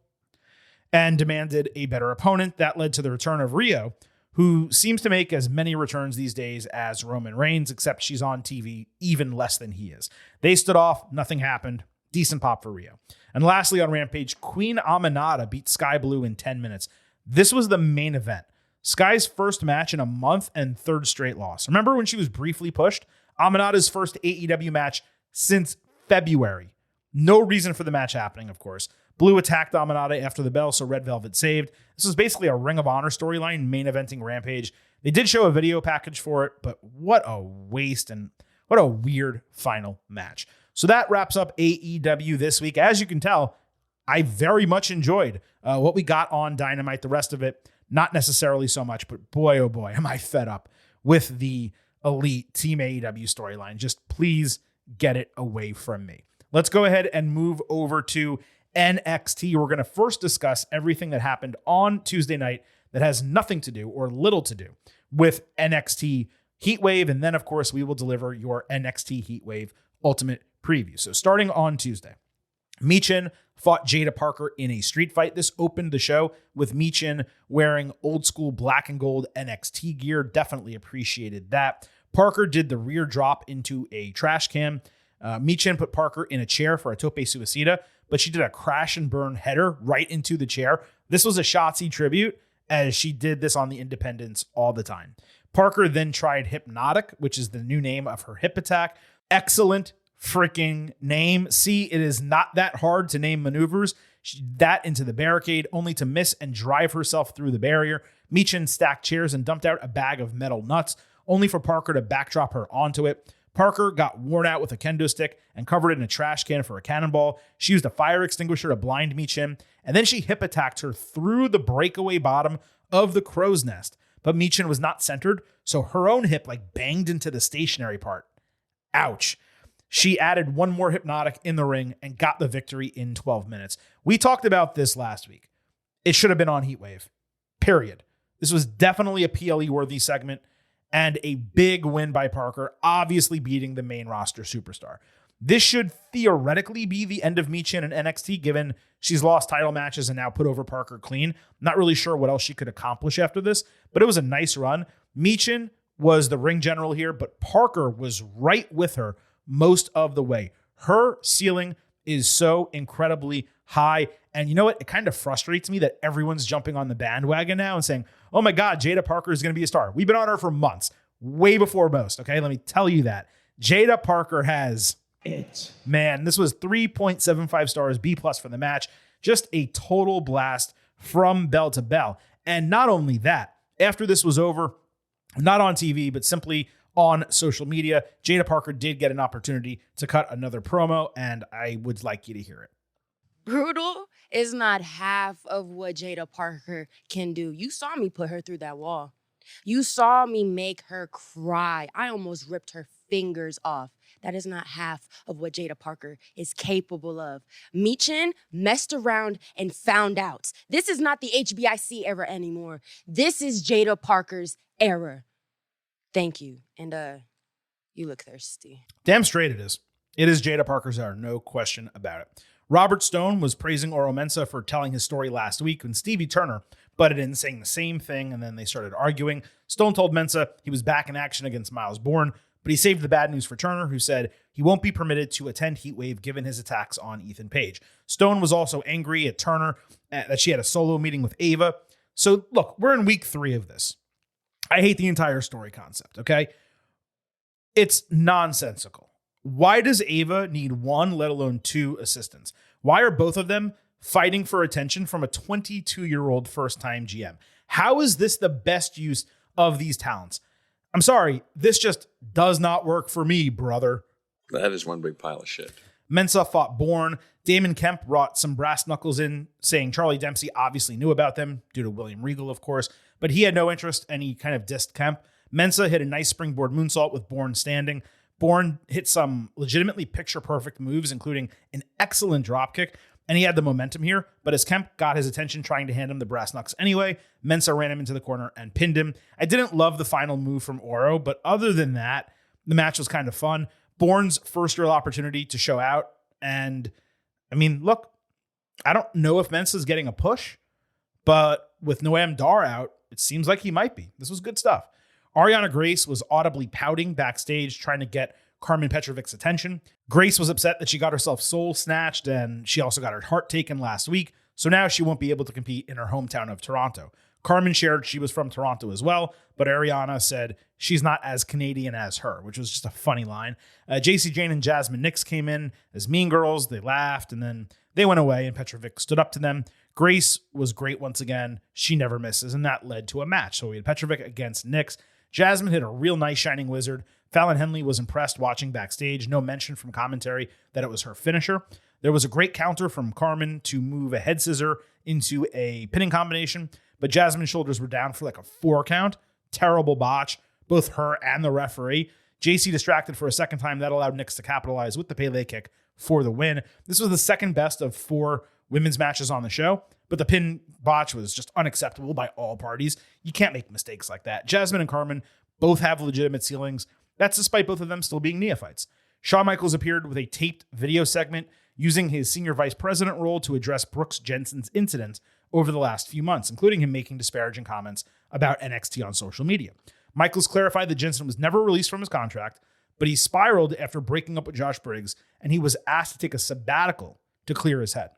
and demanded a better opponent. That led to the return of Rio, who seems to make as many returns these days as Roman Reigns, except she's on TV even less than he is. They stood off, nothing happened. Decent pop for Rio. And lastly, on Rampage, Queen Aminata beat Sky Blue in 10 minutes. This was the main event. Sky's first match in a month and third straight loss. Remember when she was briefly pushed? Aminata's first AEW match since February. No reason for the match happening, of course. Blue attacked Aminata after the bell, so Red Velvet saved. This was basically a Ring of Honor storyline, main eventing Rampage. They did show a video package for it, but what a waste and what a weird final match. So that wraps up AEW this week. As you can tell, I very much enjoyed what we got on Dynamite. The rest of it, not necessarily so much, but boy, oh boy, am I fed up with the Elite Team AEW storyline. Just please get it away from me. Let's go ahead and move over to NXT. We're going to first discuss everything that happened on Tuesday night that has nothing to do or little to do with NXT Heatwave. And then, of course, we will deliver your NXT Heatwave Ultimate Preview. So starting on Tuesday, Michin fought Jada Parker in a street fight. This opened the show with Michin wearing old school black and gold NXT gear. Definitely appreciated that. Parker did the rear drop into a trash can. Michin put Parker in a chair for a tope suicida, but she did a crash and burn header right into the chair. This was a Shotzi tribute, as she did this on the Independents all the time. Parker then tried Hypnotic, which is the new name of her hip attack. Excellent freaking name. See, it is not that hard to name maneuvers. She did that into the barricade, only to miss and drive herself through the barrier. Michin stacked chairs and dumped out a bag of metal nuts, only for Parker to backdrop her onto it. Parker got worn out with a kendo stick and covered it in a trash can for a cannonball. She used a fire extinguisher to blind Michin, and then she hip attacked her through the breakaway bottom of the crow's nest. But Michin was not centered, so her own hip banged into the stationary part. Ouch. She added one more hypnotic in the ring and got the victory in 12 minutes. We talked about this last week. It should have been on Heatwave. Period. This was definitely a PLE-worthy segment and a big win by Parker, obviously beating the main roster superstar. This should theoretically be the end of Michin in NXT, given she's lost title matches and now put over Parker clean. Not really sure what else she could accomplish after this, but it was a nice run. Michin was the ring general here, but Parker was right with her most of the way. Her ceiling is so incredibly high. And you know what? It kind of frustrates me that everyone's jumping on the bandwagon now and saying, oh my God, Jada Parker is going to be a star. We've been on her for months, way before most. Okay, let me tell you that. Jada Parker has it. Man, this was 3.75 stars, B+ for the match. Just a total blast from bell to bell. And not only that, after this was over, not on TV, but simply on social media, Jada Parker did get an opportunity to cut another promo, and I would like you to hear it. Brutal is not half of what Jada Parker can do. You saw me put her through that wall. You saw me make her cry. I almost ripped her fingers off. That is not half of what Jada Parker is capable of. Michin messed around and found out. This is not the HBIC era anymore. This is Jada Parker's era. Thank you. And you look thirsty. Damn straight it is. It is Jada Parker's era, no question about it. Robert Stone was praising Oro Mensah for telling his story last week when Stevie Turner butted in saying the same thing, and then they started arguing. Stone told Mensah he was back in action against Miles Bourne, but he saved the bad news for Turner, who said he won't be permitted to attend Heatwave given his attacks on Ethan Page. Stone was also angry at Turner that she had a solo meeting with Ava. So look, we're in week 3 of this. I hate the entire story concept, okay? It's nonsensical. Why does Ava need 1, let alone 2 assistants? Why are both of them fighting for attention from a 22-year-old first-time GM? How is this the best use of these talents? I'm sorry, this just does not work for me, brother. That is one big pile of shit. Mensah fought Bourne. Damon Kemp brought some brass knuckles in, saying Charlie Dempsey obviously knew about them, due to William Regal, of course, but he had no interest, and he kind of dissed Kemp. Mensah hit a nice springboard moonsault with Bourne standing. Bourne hit some legitimately picture-perfect moves, including an excellent dropkick, and he had the momentum here, but as Kemp got his attention trying to hand him the brass knucks anyway, Mensah ran him into the corner and pinned him. I didn't love the final move from Oro, but other than that, the match was kind of fun. Bourne's first real opportunity to show out, and I mean, look, I don't know if Mensah's getting a push, but with Noam Dar out, it seems like he might be. This was good stuff. Ariana Grace was audibly pouting backstage, trying to get Carmen Petrovic's attention. Grace was upset that she got herself soul snatched, and she also got her heart taken last week, so now she won't be able to compete in her hometown of Toronto. Carmen shared she was from Toronto as well, but Ariana said she's not as Canadian as her, which was just a funny line. JC Jane and Jasmine Nix came in as mean girls. They laughed, and then they went away, and Petrovic stood up to them. Grace was great once again. She never misses, and that led to a match. So we had Petrovic against Nix. Jasmine hit a real nice Shining Wizard. Fallon Henley was impressed watching backstage. No mention from commentary that it was her finisher. There was a great counter from Carmen to move a head scissor into a pinning combination, but Jasmine's shoulders were down for like a 4 count. Terrible botch, both her and the referee. JC distracted for a second time. That allowed Nix to capitalize with the Pele kick for the win. This was the second best of 4 women's matches on the show, but the pin botch was just unacceptable by all parties. You can't make mistakes like that. Jasmine and Carmen both have legitimate ceilings. That's despite both of them still being neophytes. Shawn Michaels appeared with a taped video segment using his senior vice president role to address Brooks Jensen's incident over the last few months, including him making disparaging comments about NXT on social media. Michaels clarified that Jensen was never released from his contract, but he spiraled after breaking up with Josh Briggs, and he was asked to take a sabbatical to clear his head.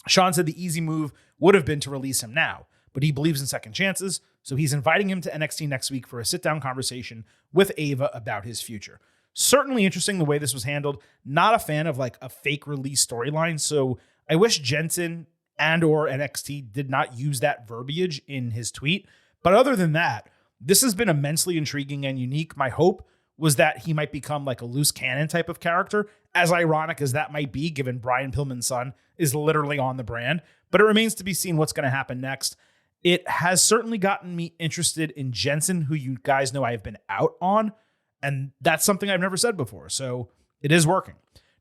Shawn said the easy move would have been to release him now, but he believes in second chances, so he's inviting him to NXT next week for a sit-down conversation with Ava about his future. Certainly interesting the way this was handled. Not a fan of like a fake release storyline, so I wish Jensen and or NXT did not use that verbiage in his tweet. But other than that, this has been immensely intriguing and unique. My hope was that he might become like a loose cannon type of character, as ironic as that might be, given Brian Pillman's son is literally on the brand. But it remains to be seen what's going to happen next. It has certainly gotten me interested in Jensen, who you guys know I have been out on, and that's something I've never said before, so it is working.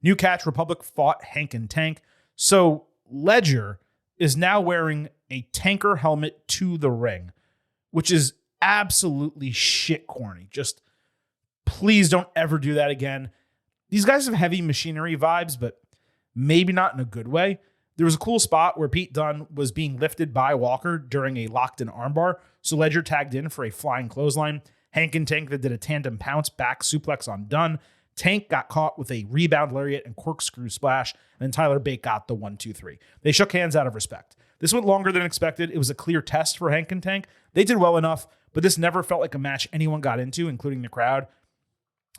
New Catch Republic fought Hank and Tank, so Ledger is now wearing a tanker helmet to the ring, which is absolutely shit corny. Just please don't ever do that again. These guys have heavy machinery vibes, but maybe not in a good way. There was a cool spot where Pete Dunne was being lifted by Walker during a locked-in armbar, so Ledger tagged in for a flying clothesline. Hank and Tank that did a tandem pounce back suplex on Dunne. Tank got caught with a rebound lariat and corkscrew splash, and then Tyler Bate got the 1-2-3. They shook hands out of respect. This went longer than expected. It was a clear test for Hank and Tank. They did well enough, but this never felt like a match anyone got into, including the crowd.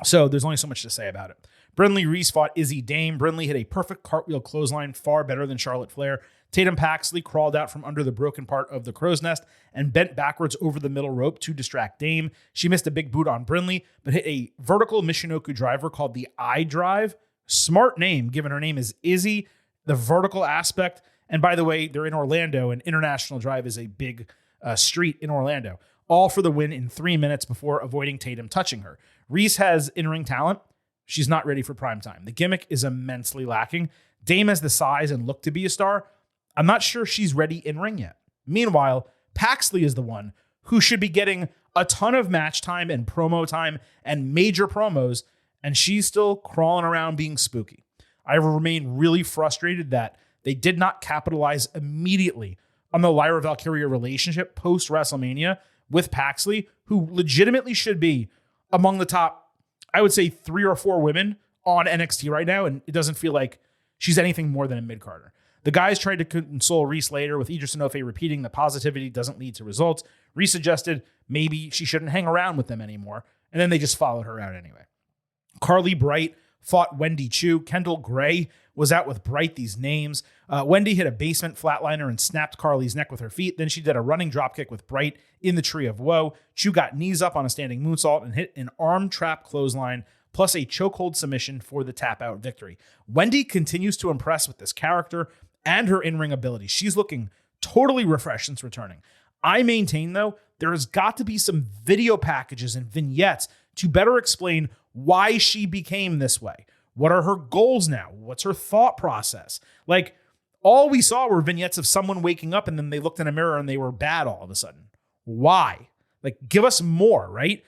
So there's only so much to say about it. Brindley Reese fought Izzy Dame. Brindley hit a perfect cartwheel clothesline, far better than Charlotte Flair. Tatum Paxley crawled out from under the broken part of the crow's nest and bent backwards over the middle rope to distract Dame. She missed a big boot on Brindley, but hit a vertical Michinoku driver called the I Drive. Smart name, given her name is Izzy. The vertical aspect, and by the way, they're in Orlando, and International Drive is a big street in Orlando. All for the win in 3 minutes before avoiding Tatum touching her. Reese has in-ring talent. She's not ready for prime time. The gimmick is immensely lacking. Dame has the size and look to be a star. I'm not sure she's ready in ring yet. Meanwhile, Paxley is the one who should be getting a ton of match time and promo time and major promos, and she's still crawling around being spooky. I remain really frustrated that they did not capitalize immediately on the Lyra Valkyria relationship post-WrestleMania with Paxley, who legitimately should be among the top, I would say, 3 or 4 women on NXT right now, and it doesn't feel like she's anything more than a mid-carder. The guys tried to console Reese later, with Idris Enofe repeating the positivity doesn't lead to results. Reese suggested maybe she shouldn't hang around with them anymore, and then they just followed her out anyway. Carly Bright fought Wendy Chu. Kendall Gray was out with Bright, these names. Wendy hit a basement flatliner and snapped Carly's neck with her feet. Then she did a running dropkick with Bright in the Tree of Woe. Chu got knees up on a standing moonsault and hit an arm trap clothesline, plus a chokehold submission for the tap-out victory. Wendy continues to impress with this character and her in-ring ability. She's looking totally refreshed since returning. I maintain, though, there has got to be some video packages and vignettes to better explain why she became this way. What are her goals now? What's her thought process? Like, all we saw were vignettes of someone waking up and then they looked in a mirror and they were bad all of a sudden. Why? Like, give us more, right?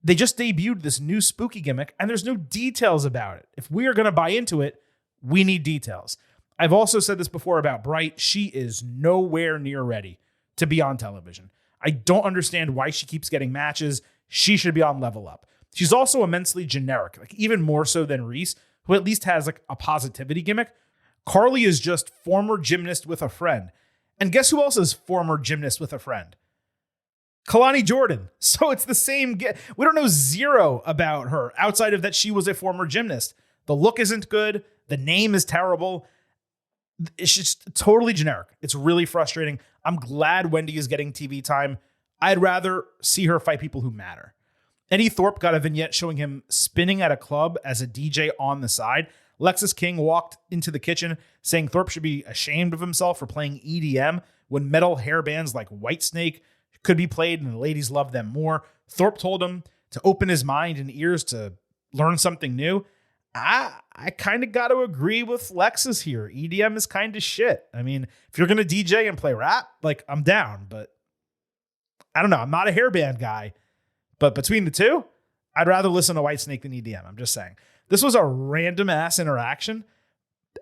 They just debuted this new spooky gimmick and there's no details about it. If we are going to buy into it, we need details. I've also said this before about Bright. She is nowhere near ready to be on television. I don't understand why she keeps getting matches. She should be on Level Up. She's also immensely generic, like even more so than Reese, who at least has like a positivity gimmick. Carly is just former gymnast with a friend. And guess who else is former gymnast with a friend? Kalani Jordan. So it's the same. We don't know zero about her outside of that she was a former gymnast. The look isn't good. The name is terrible. It's just totally generic. It's really frustrating. I'm glad Wendy is getting TV time. I'd rather see her fight people who matter. Eddie Thorpe got a vignette showing him spinning at a club as a DJ on the side. Lexus King walked into the kitchen saying Thorpe should be ashamed of himself for playing EDM when metal hair bands like Whitesnake could be played and the ladies love them more. Thorpe told him to open his mind and ears to learn something new. I kind of got to agree with Lexus here. EDM is kind of shit. I mean, if you're going to DJ and play rap, like, I'm down, but I don't know. I'm not a hairband guy, but between the two, I'd rather listen to Whitesnake than EDM. I'm just saying. This was a random ass interaction,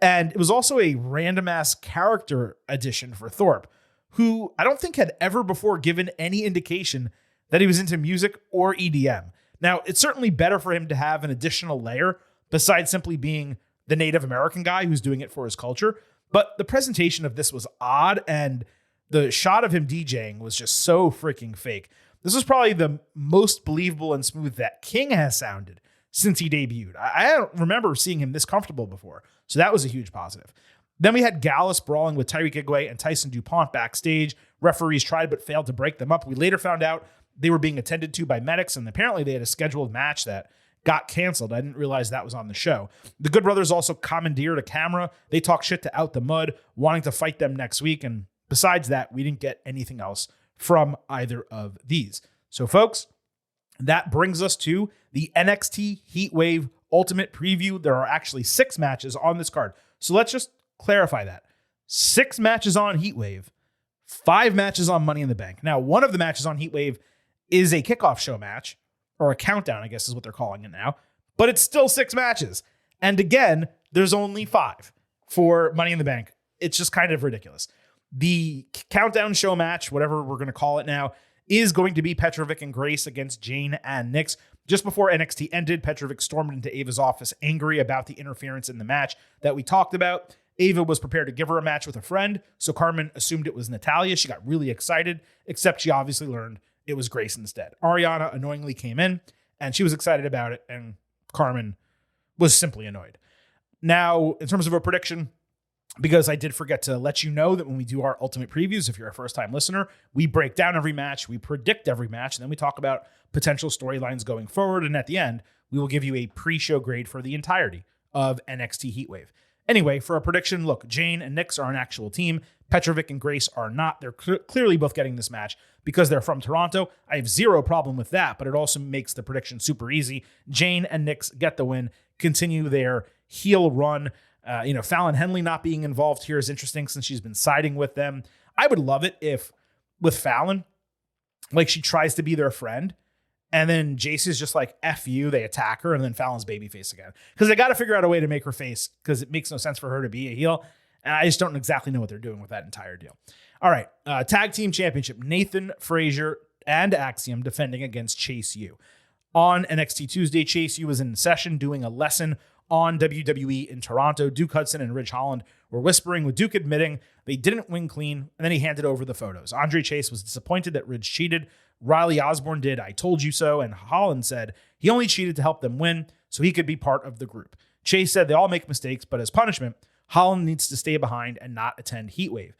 and it was also a random ass character addition for Thorpe, who I don't think had ever before given any indication that he was into music or EDM. Now, it's certainly better for him to have an additional layer besides simply being the Native American guy who's doing it for his culture. But the presentation of this was odd, and the shot of him DJing was just so freaking fake. This was probably the most believable and smooth that King has sounded since he debuted. I don't remember seeing him this comfortable before, so that was a huge positive. Then we had Gallus brawling with Tyreek Igwe and Tyson DuPont backstage. Referees tried but failed to break them up. We later found out they were being attended to by medics, and apparently they had a scheduled match that got canceled. I didn't realize that was on the show. The Good Brothers also commandeered a camera. They talked shit to Out the Mud, wanting to fight them next week. And besides that, we didn't get anything else from either of these. So folks, that brings us to the NXT Heatwave Ultimate Preview. There are actually 6 matches on this card. So let's just clarify that. 6 matches on Heatwave, 5 matches on Money in the Bank. Now, one of the matches on Heatwave is a kickoff show match, or a countdown, I guess is what they're calling it now, but it's still 6 matches. And again, there's only 5 for Money in the Bank. It's just kind of ridiculous. The countdown show match, whatever we're going to call it now, is going to be Petrovic and Grace against Jane and Nyx. Just before NXT ended, Petrovic stormed into Ava's office angry about the interference in the match that we talked about. Ava was prepared to give her a match with a friend, so Carmen assumed it was Natalya. She got really excited, except she obviously learned it was Grace instead. Ariana annoyingly came in, and she was excited about it, and Carmen was simply annoyed. Now, in terms of a prediction, because I did forget to let you know that when we do our ultimate previews, if you're a first-time listener, we break down every match, we predict every match, and then we talk about potential storylines going forward, and at the end, we will give you a pre-show grade for the entirety of NXT Heatwave. Anyway, for a prediction, look, Jane and Nyx are an actual team. Petrovic and Grace are not. They're clearly both getting this match because they're from Toronto. I have zero problem with that, but it also makes the prediction super easy. Jane and Nyx get the win, continue their heel run. Fallon Henley not being involved here is interesting since she's been siding with them. I would love it if, with Fallon, like she tries to be their friend, and then Jace is just like, F you, they attack her, and then Fallon's babyface again. Because they got to figure out a way to make her face, because it makes no sense for her to be a heel. And I just don't exactly know what they're doing with that entire deal. All right, Tag Team Championship. Nathan Frazier and Axiom defending against Chase U. On NXT Tuesday, Chase U was in session doing a lesson on WWE in Toronto. Duke Hudson and Ridge Holland were whispering, with Duke admitting they didn't win clean, and then he handed over the photos. Andre Chase was disappointed that Ridge cheated. Riley Osborne did I told you so, and Holland said he only cheated to help them win so he could be part of the group. Chase said they all make mistakes, but as punishment, Holland needs to stay behind and not attend Heatwave.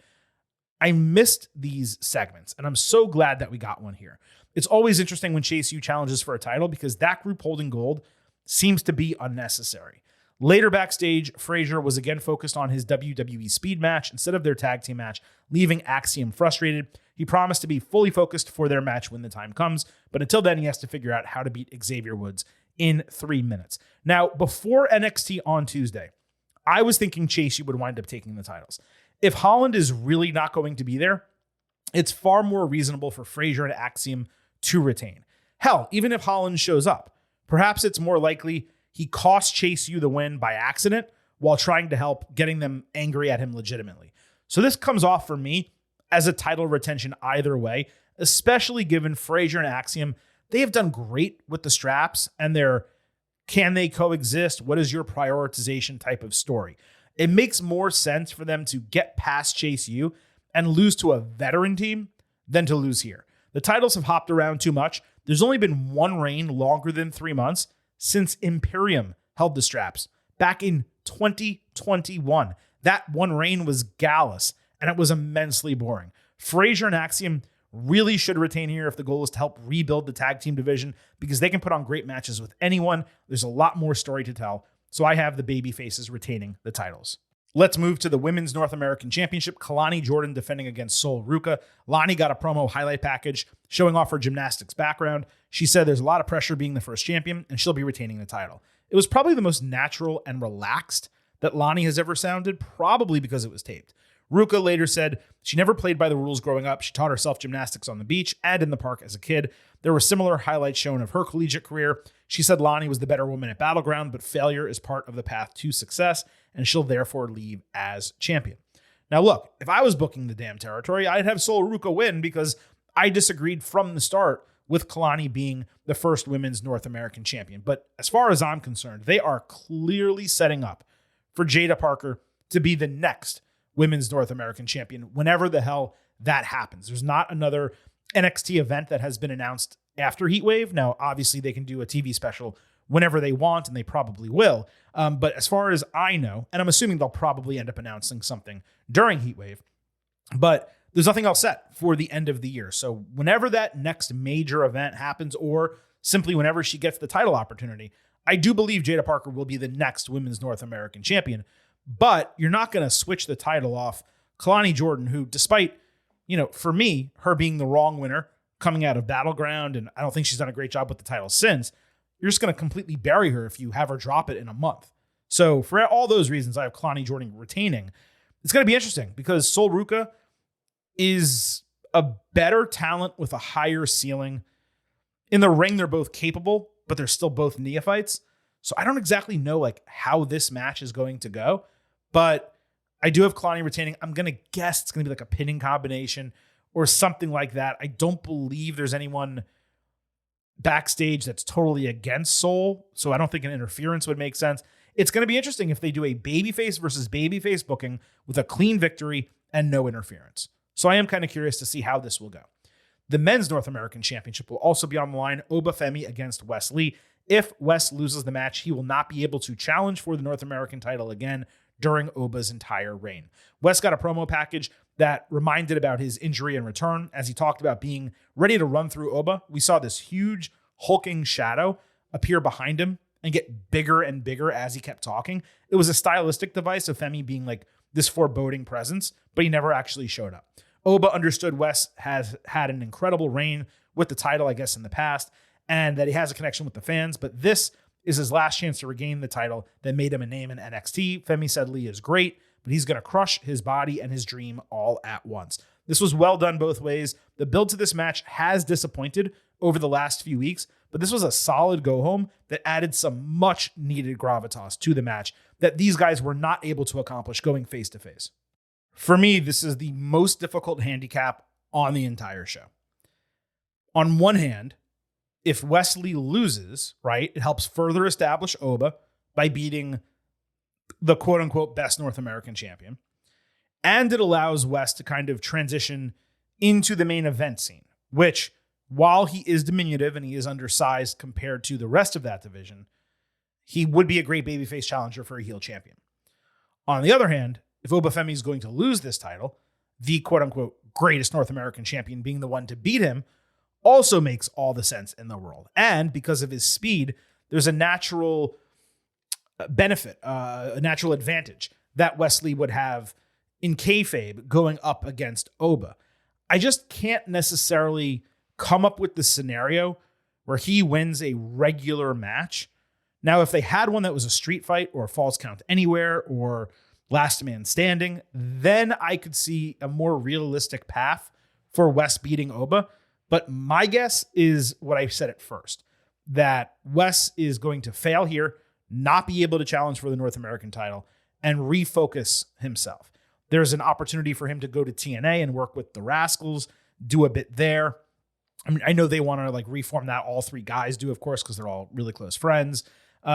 I missed these segments, and I'm so glad that we got one here. It's always interesting when Chase U challenges for a title because that group holding gold seems to be unnecessary. Later backstage, Frazier was again focused on his WWE speed match instead of their tag team match, leaving Axiom frustrated. He promised to be fully focused for their match when the time comes, but until then, he has to figure out how to beat Xavier Woods in 3 minutes. Now, before NXT on Tuesday, I was thinking Chase U would wind up taking the titles. If Holland is really not going to be there, it's far more reasonable for Frazier and Axiom to retain. Hell, even if Holland shows up, perhaps it's more likely he cost Chase U the win by accident while trying to help, getting them angry at him legitimately. So this comes off for me as a title retention either way, especially given Frazier and Axiom. They have done great with the straps and their can they coexist? What is your prioritization type of story? It makes more sense for them to get past Chase U and lose to a veteran team than to lose here. The titles have hopped around too much. There's only been one reign longer than 3 months since Imperium held the straps back in 2021. That one reign was Gallus, and it was immensely boring. Frazier and Axiom really should retain here if the goal is to help rebuild the tag team division because they can put on great matches with anyone. There's a lot more story to tell. So I have the baby faces retaining the titles. Let's move to the Women's North American Championship. Kalani Jordan defending against Sol Ruka. Lani got a promo highlight package showing off her gymnastics background. She said there's a lot of pressure being the first champion, and she'll be retaining the title. It was probably the most natural and relaxed that Lani has ever sounded, probably because it was taped. Ruka later said she never played by the rules growing up. She taught herself gymnastics on the beach and in the park as a kid. There were similar highlights shown of her collegiate career. She said Lani was the better woman at Battleground, but failure is part of the path to success, and she'll therefore leave as champion. Now look, if I was booking the damn territory, I'd have Sol Ruka win because I disagreed from the start with Kalani being the first Women's North American champion. But as far as I'm concerned, they are clearly setting up for Jada Parker to be the next Women's North American champion whenever the hell that happens. There's not another NXT event that has been announced after Heatwave. Now, obviously, they can do a TV special whenever they want, and they probably will. But as far as I know, and I'm assuming they'll probably end up announcing something during Heatwave, but there's nothing else set for the end of the year. So whenever that next major event happens, or simply whenever she gets the title opportunity, I do believe Jada Parker will be the next Women's North American champion, but you're not going to switch the title off Kalani Jordan, who, despite, for me, her being the wrong winner coming out of Battleground, and I don't think she's done a great job with the title since, you're just going to completely bury her if you have her drop it in a month. So for all those reasons, I have Kalani Jordan retaining. It's going to be interesting because Sol Ruca is a better talent with a higher ceiling. In the ring, they're both capable, but they're still both neophytes. So I don't exactly know how this match is going to go, but I do have Kalani retaining. I'm going to guess it's going to be like a pinning combination or something like that. I don't believe there's anyone backstage that's totally against Sol, so I don't think an interference would make sense. It's going to be interesting if they do a babyface versus babyface booking with a clean victory and no interference. So I am kind of curious to see how this will go. The Men's North American Championship will also be on the line. Oba Femi against Wes Lee. If Wes loses the match, he will not be able to challenge for the North American title again during Oba's entire reign. Wes got a promo package that reminded about his injury and return as he talked about being ready to run through Oba. We saw this huge hulking shadow appear behind him and get bigger and bigger as he kept talking. It was a stylistic device of Femi being like this foreboding presence, but he never actually showed up. Oba understood Wes has had an incredible reign with the title, I guess, in the past, and that he has a connection with the fans, but this is his last chance to regain the title that made him a name in NXT. Femi said Lee is great, but he's going to crush his body and his dream all at once. This was well done both ways. The build to this match has disappointed over the last few weeks, but this was a solid go-home that added some much-needed gravitas to the match that these guys were not able to accomplish going face-to-face. For me, this is the most difficult handicap on the entire show. On one hand, if Wes Lee loses, right, it helps further establish Oba by beating the quote-unquote best North American champion. And it allows Wes to kind of transition into the main event scene, which, while he is diminutive and he is undersized compared to the rest of that division, he would be a great babyface challenger for a heel champion. On the other hand, if Oba Femi is going to lose this title, the quote-unquote greatest North American champion being the one to beat him also makes all the sense in the world. And because of his speed, there's a natural benefit, a natural advantage that Wes Lee would have in kayfabe going up against Oba. I just can't necessarily come up with the scenario where he wins a regular match. Now, if they had one that was a street fight or a falls count anywhere or last man standing, then I could see a more realistic path for Wes beating Oba. But my guess is what I said at first, that Wes is going to fail here, not be able to challenge for the North American title, and refocus himself. There's an opportunity for him to go to TNA and work with the Rascals, do a bit there. I mean, I know they want to reform that. All three guys do, of course, because they're all really close friends.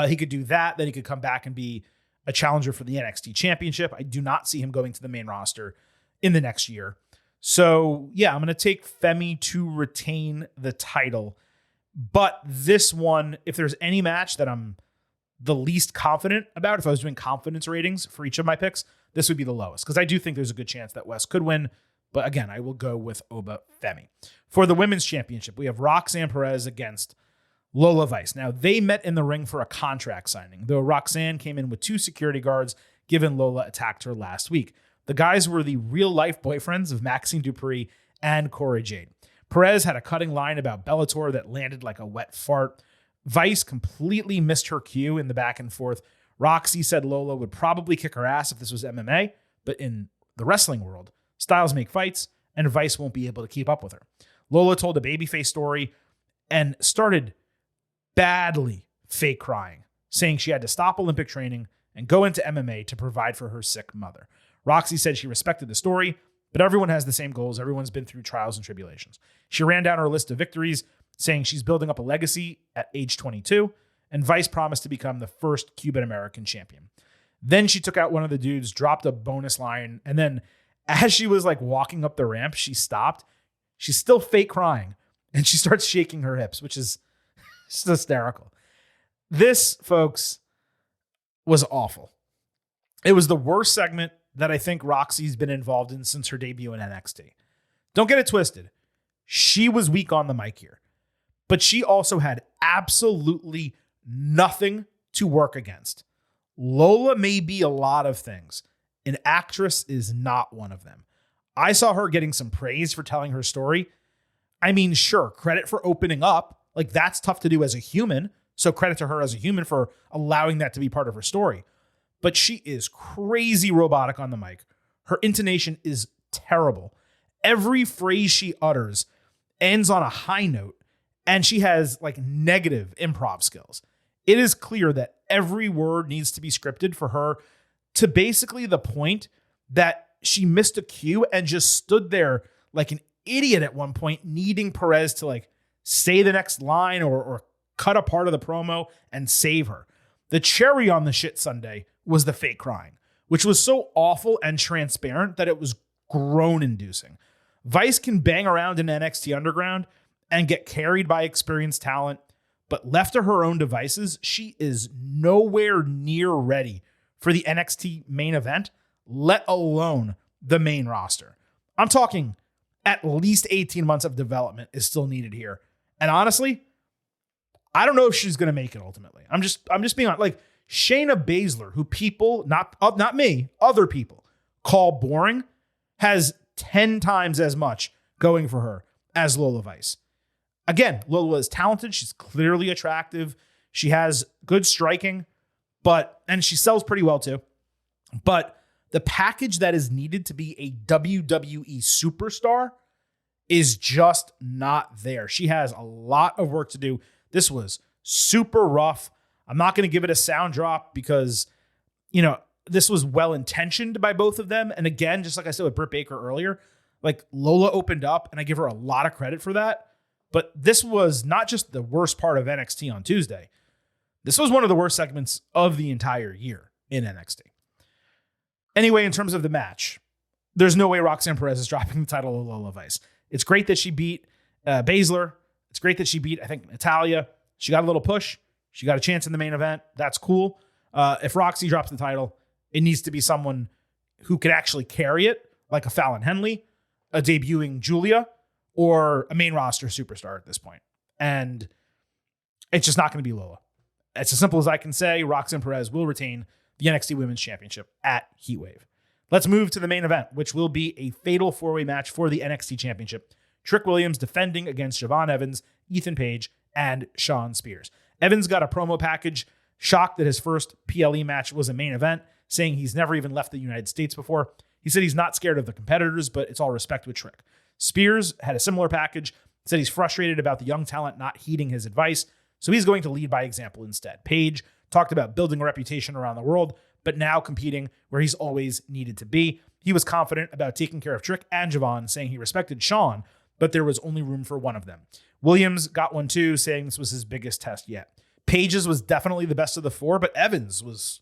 He could do that. Then he could come back and be a challenger for the NXT championship. I do not see him going to the main roster in the next year. So yeah, I'm going to take Femi to retain the title. But this one, if there's any match that I'm the least confident about, if I was doing confidence ratings for each of my picks, this would be the lowest. Because I do think there's a good chance that Wes could win. But again, I will go with Oba Femi. For the women's championship, we have Roxanne Perez against Lola Vice. Now, they met in the ring for a contract signing, though Roxanne came in with 2 security guards given Lola attacked her last week. The guys were the real-life boyfriends of Maxine Dupree and Cora Jade. Perez had a cutting line about Bellator that landed like a wet fart. Vice completely missed her cue in the back and forth. Roxy said Lola would probably kick her ass if this was MMA, but in the wrestling world, styles make fights, and Vice won't be able to keep up with her. Lola told a babyface story and started badly fake crying, saying she had to stop Olympic training and go into MMA to provide for her sick mother. Roxy said she respected the story, but everyone has the same goals. Everyone's been through trials and tribulations. She ran down her list of victories, saying she's building up a legacy at age 22, and Vice promised to become the first Cuban-American champion. Then she took out one of the dudes, dropped a bonus line, and then as she was walking up the ramp, she stopped. She's still fake crying, and she starts shaking her hips, which is just hysterical. This, folks, was awful. It was the worst segment that I think Roxy's been involved in since her debut in NXT. Don't get it twisted. She was weak on the mic here, but she also had absolutely nothing to work against. Lola may be a lot of things. An actress is not one of them. I saw her getting some praise for telling her story. I mean, sure, credit for opening up. Like, that's tough to do as a human. So credit to her as a human for allowing that to be part of her story. But she is crazy robotic on the mic. Her intonation is terrible. Every phrase she utters ends on a high note, and she has like negative improv skills. It is clear that every word needs to be scripted for her, to basically the point that she missed a cue and just stood there like an idiot at one point, needing Perez to like say the next line or cut a part of the promo and save her. The cherry on the shit sundae was the fake crying, which was so awful and transparent that it was groan-inducing. Vice can bang around in NXT Underground and get carried by experienced talent, but left to her own devices, she is nowhere near ready for the NXT main event, let alone the main roster. I'm talking at least 18 months of development is still needed here. And honestly, I don't know if she's going to make it ultimately. I'm just being honest. Like, Shayna Baszler, who people, not me, other people call boring, has 10 times as much going for her as Lola Vice. Again, Lola is talented. She's clearly attractive. She has good striking, and she sells pretty well too. But the package that is needed to be a WWE superstar is just not there. She has a lot of work to do. This was super rough. I'm not going to give it a sound drop because, this was well-intentioned by both of them. And again, just like I said with Britt Baker earlier, like, Lola opened up, and I give her a lot of credit for that. But this was not just the worst part of NXT on Tuesday. This was one of the worst segments of the entire year in NXT. Anyway, in terms of the match, there's no way Roxanne Perez is dropping the title of Lola Vice. It's great that she beat Baszler. It's great that she beat, I think, Natalya. She got a little push. She got a chance in the main event. That's cool. If Roxy drops the title, it needs to be someone who could actually carry it, like a Fallon Henley, a debuting Julia, or a main roster superstar at this point. And it's just not going to be Lola. It's as simple as I can say. Roxanne Perez will retain the NXT Women's Championship at Heatwave. Let's move to the main event, which will be a fatal four-way match for the NXT Championship. Trick Williams defending against Siobhan Evans, Ethan Page, and Shawn Spears. Evans got a promo package, shocked that his first PLE match was a main event, saying he's never even left the United States before. He said he's not scared of the competitors, but it's all respect with Trick. Spears had a similar package, said he's frustrated about the young talent not heeding his advice, so he's going to lead by example instead. Page talked about building a reputation around the world, but now competing where he's always needed to be. He was confident about taking care of Trick and Siobhan, saying he respected Shawn, but there was only room for one of them. Williams got one too, saying this was his biggest test yet. Page's was definitely the best of the four, but Evans was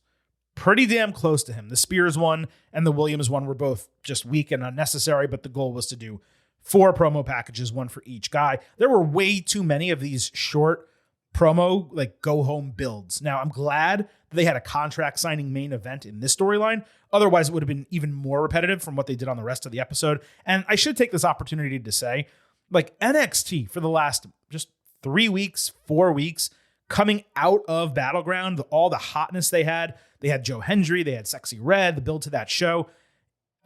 pretty damn close to him. The Spears one and the Williams one were both just weak and unnecessary, but the goal was to do 4 promo packages, one for each guy. There were way too many of these short promo, like, go-home builds. Now, I'm glad that they had a contract signing main event in this storyline. Otherwise, it would have been even more repetitive from what they did on the rest of the episode. And I should take this opportunity to say, like, NXT for the last just 3 weeks, 4 weeks, coming out of Battleground, all the hotness they had Joe Hendry, they had Sexy Red, the build to that show.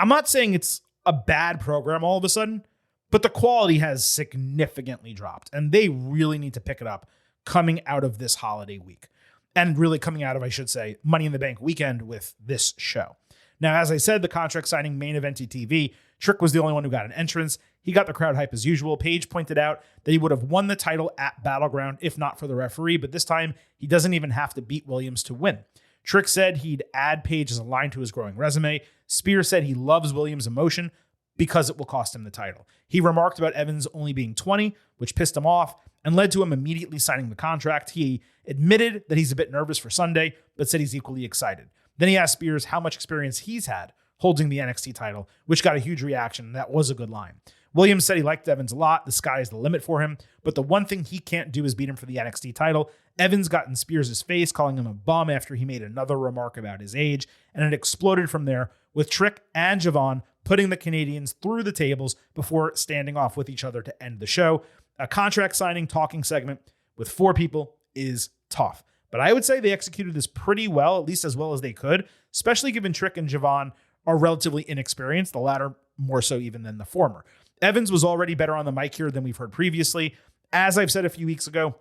I'm not saying it's a bad program all of a sudden, but the quality has significantly dropped, and they really need to pick it up coming out of this holiday week. And really coming out of, I should say, Money in the Bank weekend with this show. Now, as I said, the contract signing main event TV, Trick was the only one who got an entrance. He got the crowd hype as usual. Page pointed out that he would have won the title at Battleground if not for the referee, but this time he doesn't even have to beat Williams to win. Trick said he'd add Page as a line to his growing resume. Spears said he loves Williams' emotion because it will cost him the title. He remarked about Evans only being 20, which pissed him off and led to him immediately signing the contract. He admitted that he's a bit nervous for Sunday, but said he's equally excited. Then he asked Spears how much experience he's had holding the NXT title, which got a huge reaction, and that was a good line. Williams said he liked Evans a lot. The sky is the limit for him, but the one thing he can't do is beat him for the NXT title. Evans got in Spears' face, calling him a bum after he made another remark about his age, and it exploded from there, with Trick and Siobhan putting the Canadians through the tables before standing off with each other to end the show. A contract signing talking segment with 4 people is tough, But I would say they executed this pretty well, at least as well as they could, especially given Trick and Javon are relatively inexperienced, the latter more so even than the former. Evans was already better on the mic here than we've heard previously. As I've said a few weeks ago,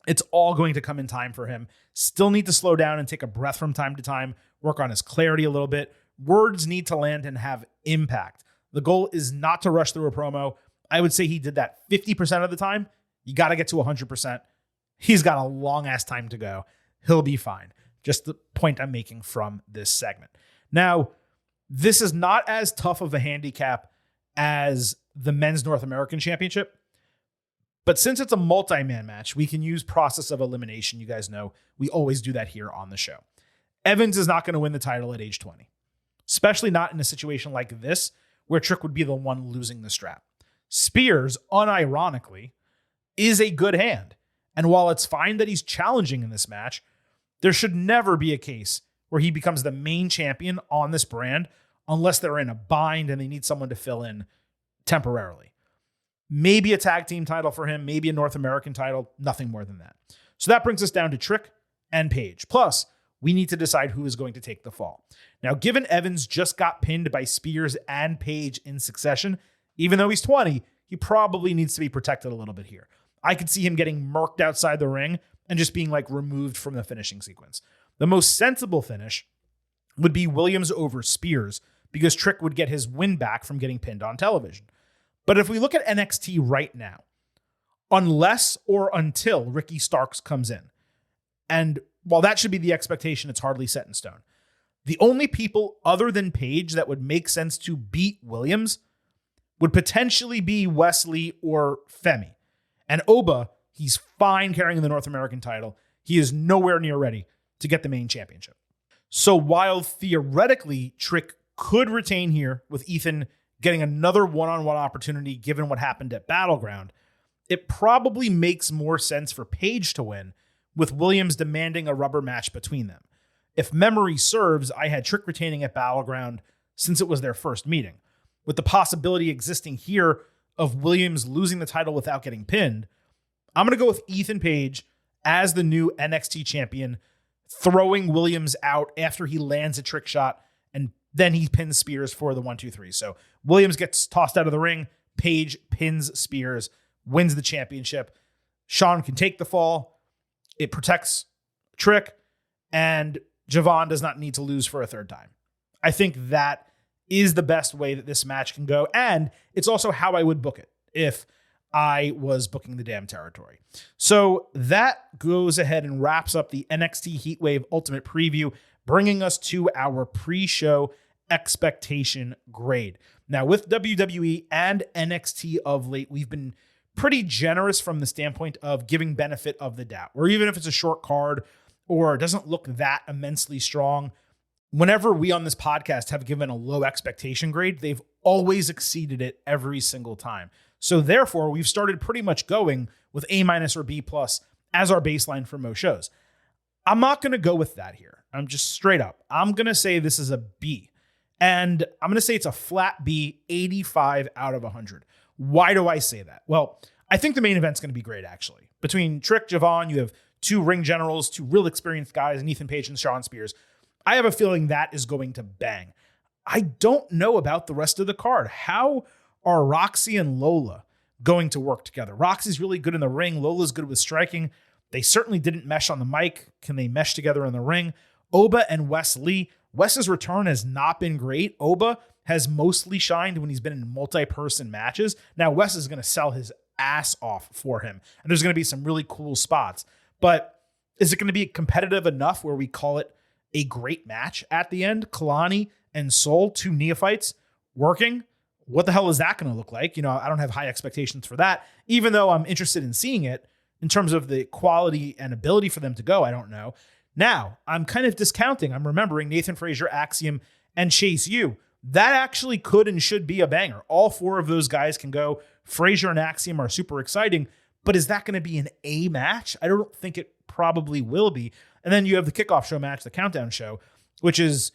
it's all going to come in time for him. Still need to slow down and take a breath from time to time, work on his clarity a little bit. Words need to land and have impact. The goal is not to rush through a promo. I would say he did that 50% of the time. You got to get to 100%. He's got a long ass time to go. He'll be fine. Just the point I'm making from this segment. Now, this is not as tough of a handicap as the Men's North American Championship. But since it's a multi-man match, we can use process of elimination. You guys know we always do that here on the show. Evans is not going to win the title at age 20, especially not in a situation like this where Trick would be the one losing the strap. Spears, unironically, is a good hand. And while it's fine that he's challenging in this match, there should never be a case where he becomes the main champion on this brand unless they're in a bind and they need someone to fill in temporarily. Maybe a tag team title for him, maybe a North American title, nothing more than that. So that brings us down to Trick and Page. Plus, we need to decide who is going to take the fall. Now, given Evans just got pinned by Spears and Page in succession, even though he's 20, he probably needs to be protected a little bit here. I could see him getting murked outside the ring and just being like removed from the finishing sequence. The most sensible finish would be Williams over Spears because Trick would get his win back from getting pinned on television. But if we look at NXT right now, unless or until Ricky Starks comes in, and while that should be the expectation, it's hardly set in stone. The only people other than Page that would make sense to beat Williams would potentially be Wesley or Femi. And Oba, he's fine carrying the North American title. He is nowhere near ready to get the main championship. So while theoretically Trick could retain here with Ethan getting another one-on-one opportunity given what happened at Battleground, it probably makes more sense for Page to win with Williams demanding a rubber match between them. If memory serves, I had Trick retaining at Battleground since it was their first meeting. With the possibility existing here of Williams losing the title without getting pinned, I'm going to go with Ethan Page as the new NXT champion, throwing Williams out after he lands a trick shot, and then he pins Spears for the 1-2-3. So Williams gets tossed out of the ring, Page pins Spears, wins the championship. Sean can take the fall. It protects Trick, and Javon does not need to lose for a third time. I think that is the best way that this match can go, and it's also how I would book it if I was booking the damn territory. So that goes ahead and wraps up the NXT Heatwave Ultimate Preview, bringing us to our pre-show expectation grade. Now, with WWE and NXT of late, we've been pretty generous from the standpoint of giving benefit of the doubt, or even if it's a short card or doesn't look that immensely strong. Whenever we on this podcast have given a low expectation grade, they've always exceeded it every single time. So therefore, we've started pretty much going with A- or B+ as our baseline for most shows. I'm not going to go with that here. I'm just straight up. I'm going to say this is a B. And I'm going to say it's a flat B, 85 out of 100. Why do I say that? Well, I think the main event's going to be great, actually. Between Trick, Javon, you have two ring generals, two real experienced guys, and Ethan Page and Sean Spears. I have a feeling that is going to bang. I don't know about the rest of the card. How are Roxy and Lola going to work together? Roxy's really good in the ring. Lola's good with striking. They certainly didn't mesh on the mic. Can they mesh together in the ring? Oba and Wes Lee. Wes's return has not been great. Oba has mostly shined when he's been in multi-person matches. Now, Wes is going to sell his ass off for him, and there's going to be some really cool spots. But is it going to be competitive enough where we call it a great match at the end? Kalani and Sol, two neophytes, working. What the hell is that going to look like? You know, I don't have high expectations for that, even though I'm interested in seeing it. In terms of the quality and ability for them to go, I don't know. Now, I'm kind of discounting. I'm remembering Nathan Frazier, Axiom, and Chase U. That actually could and should be a banger. All four of those guys can go. Frazier and Axiom are super exciting, but is that going to be an A match? I don't think it probably will be. And then you have the kickoff show match, the countdown show, which is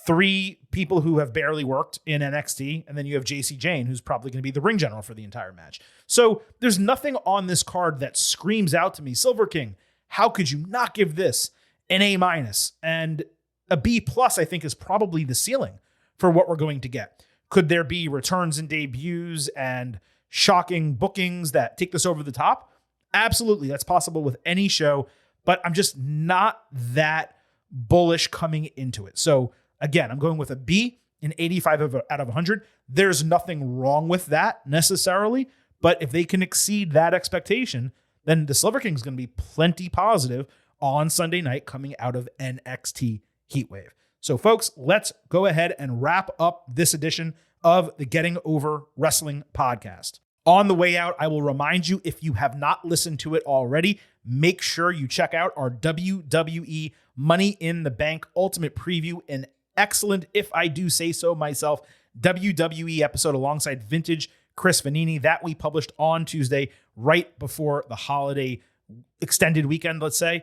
three people who have barely worked in NXT. And then you have JC Jane, who's probably going to be the ring general for the entire match. So there's nothing on this card that screams out to me, Silver King, how could you not give this an A-? And a B+, I think, is probably the ceiling for what we're going to get. Could there be returns and debuts and shocking bookings that take this over the top? Absolutely. That's possible with any show, but I'm just not that bullish coming into it. So again, I'm going with a B, an 85 out of 100. There's nothing wrong with that necessarily, but if they can exceed that expectation, then the Silver King is going to be plenty positive on Sunday night coming out of NXT Heatwave. So folks, let's go ahead and wrap up this edition of the Getting Over Wrestling podcast. On the way out, I will remind you, if you have not listened to it already, make sure you check out our WWE Money in the Bank Ultimate Preview, an excellent, if I do say so myself, WWE episode alongside vintage Chris Vanini that we published on Tuesday, right before the holiday extended weekend, let's say,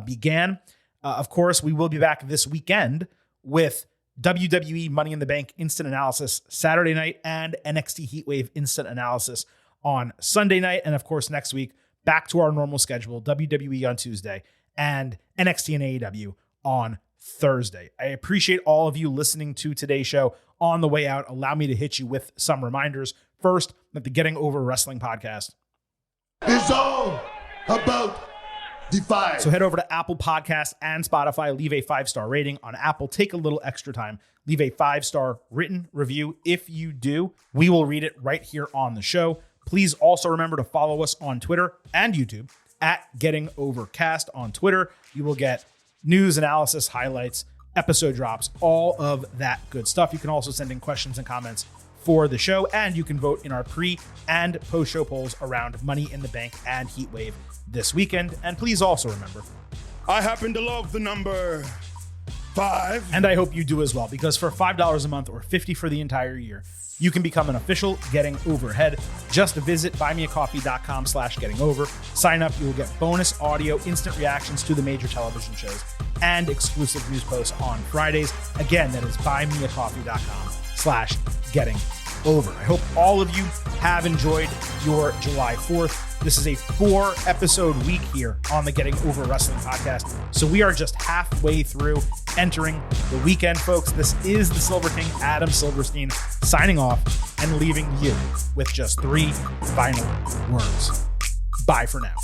began. Of course, we will be back this weekend with WWE Money in the Bank Instant Analysis Saturday night and NXT Heatwave Instant Analysis on Sunday night. And of course, next week, back to our normal schedule, WWE on Tuesday and NXT and AEW on Thursday. I appreciate all of you listening to today's show. On the way out, allow me to hit you with some reminders. First, that the Getting Over Wrestling podcast It's all about Defy. So head over to Apple Podcasts and Spotify, leave a 5-star rating. On Apple, take a little extra time, leave a 5-star written review. If you do, we will read it right here on the show. Please also remember to follow us on Twitter and YouTube at Getting Overcast on Twitter. You will get news, analysis, highlights, episode drops, all of that good stuff. You can also send in questions and comments for the show, and you can vote in our pre and post show polls around Money in the Bank and Heatwave this weekend. And please also remember, I happen to love the number 5. and I hope you do as well, because for $5 a month or $50 for the entire year, you can become an official Getting Overhead. Just visit buymeacoffee.com/gettingover. Sign up. You will get bonus audio, instant reactions to the major television shows, and exclusive news posts on Fridays. Again, that is buymeacoffee.com/gettingover. I hope all of you have enjoyed your July 4th. This is a 4-episode week here on the Getting Over Wrestling podcast. So we are just halfway through entering the weekend, folks. This is the Silver King, Adam Silverstein, signing off and leaving you with just 3 final words. Bye for now.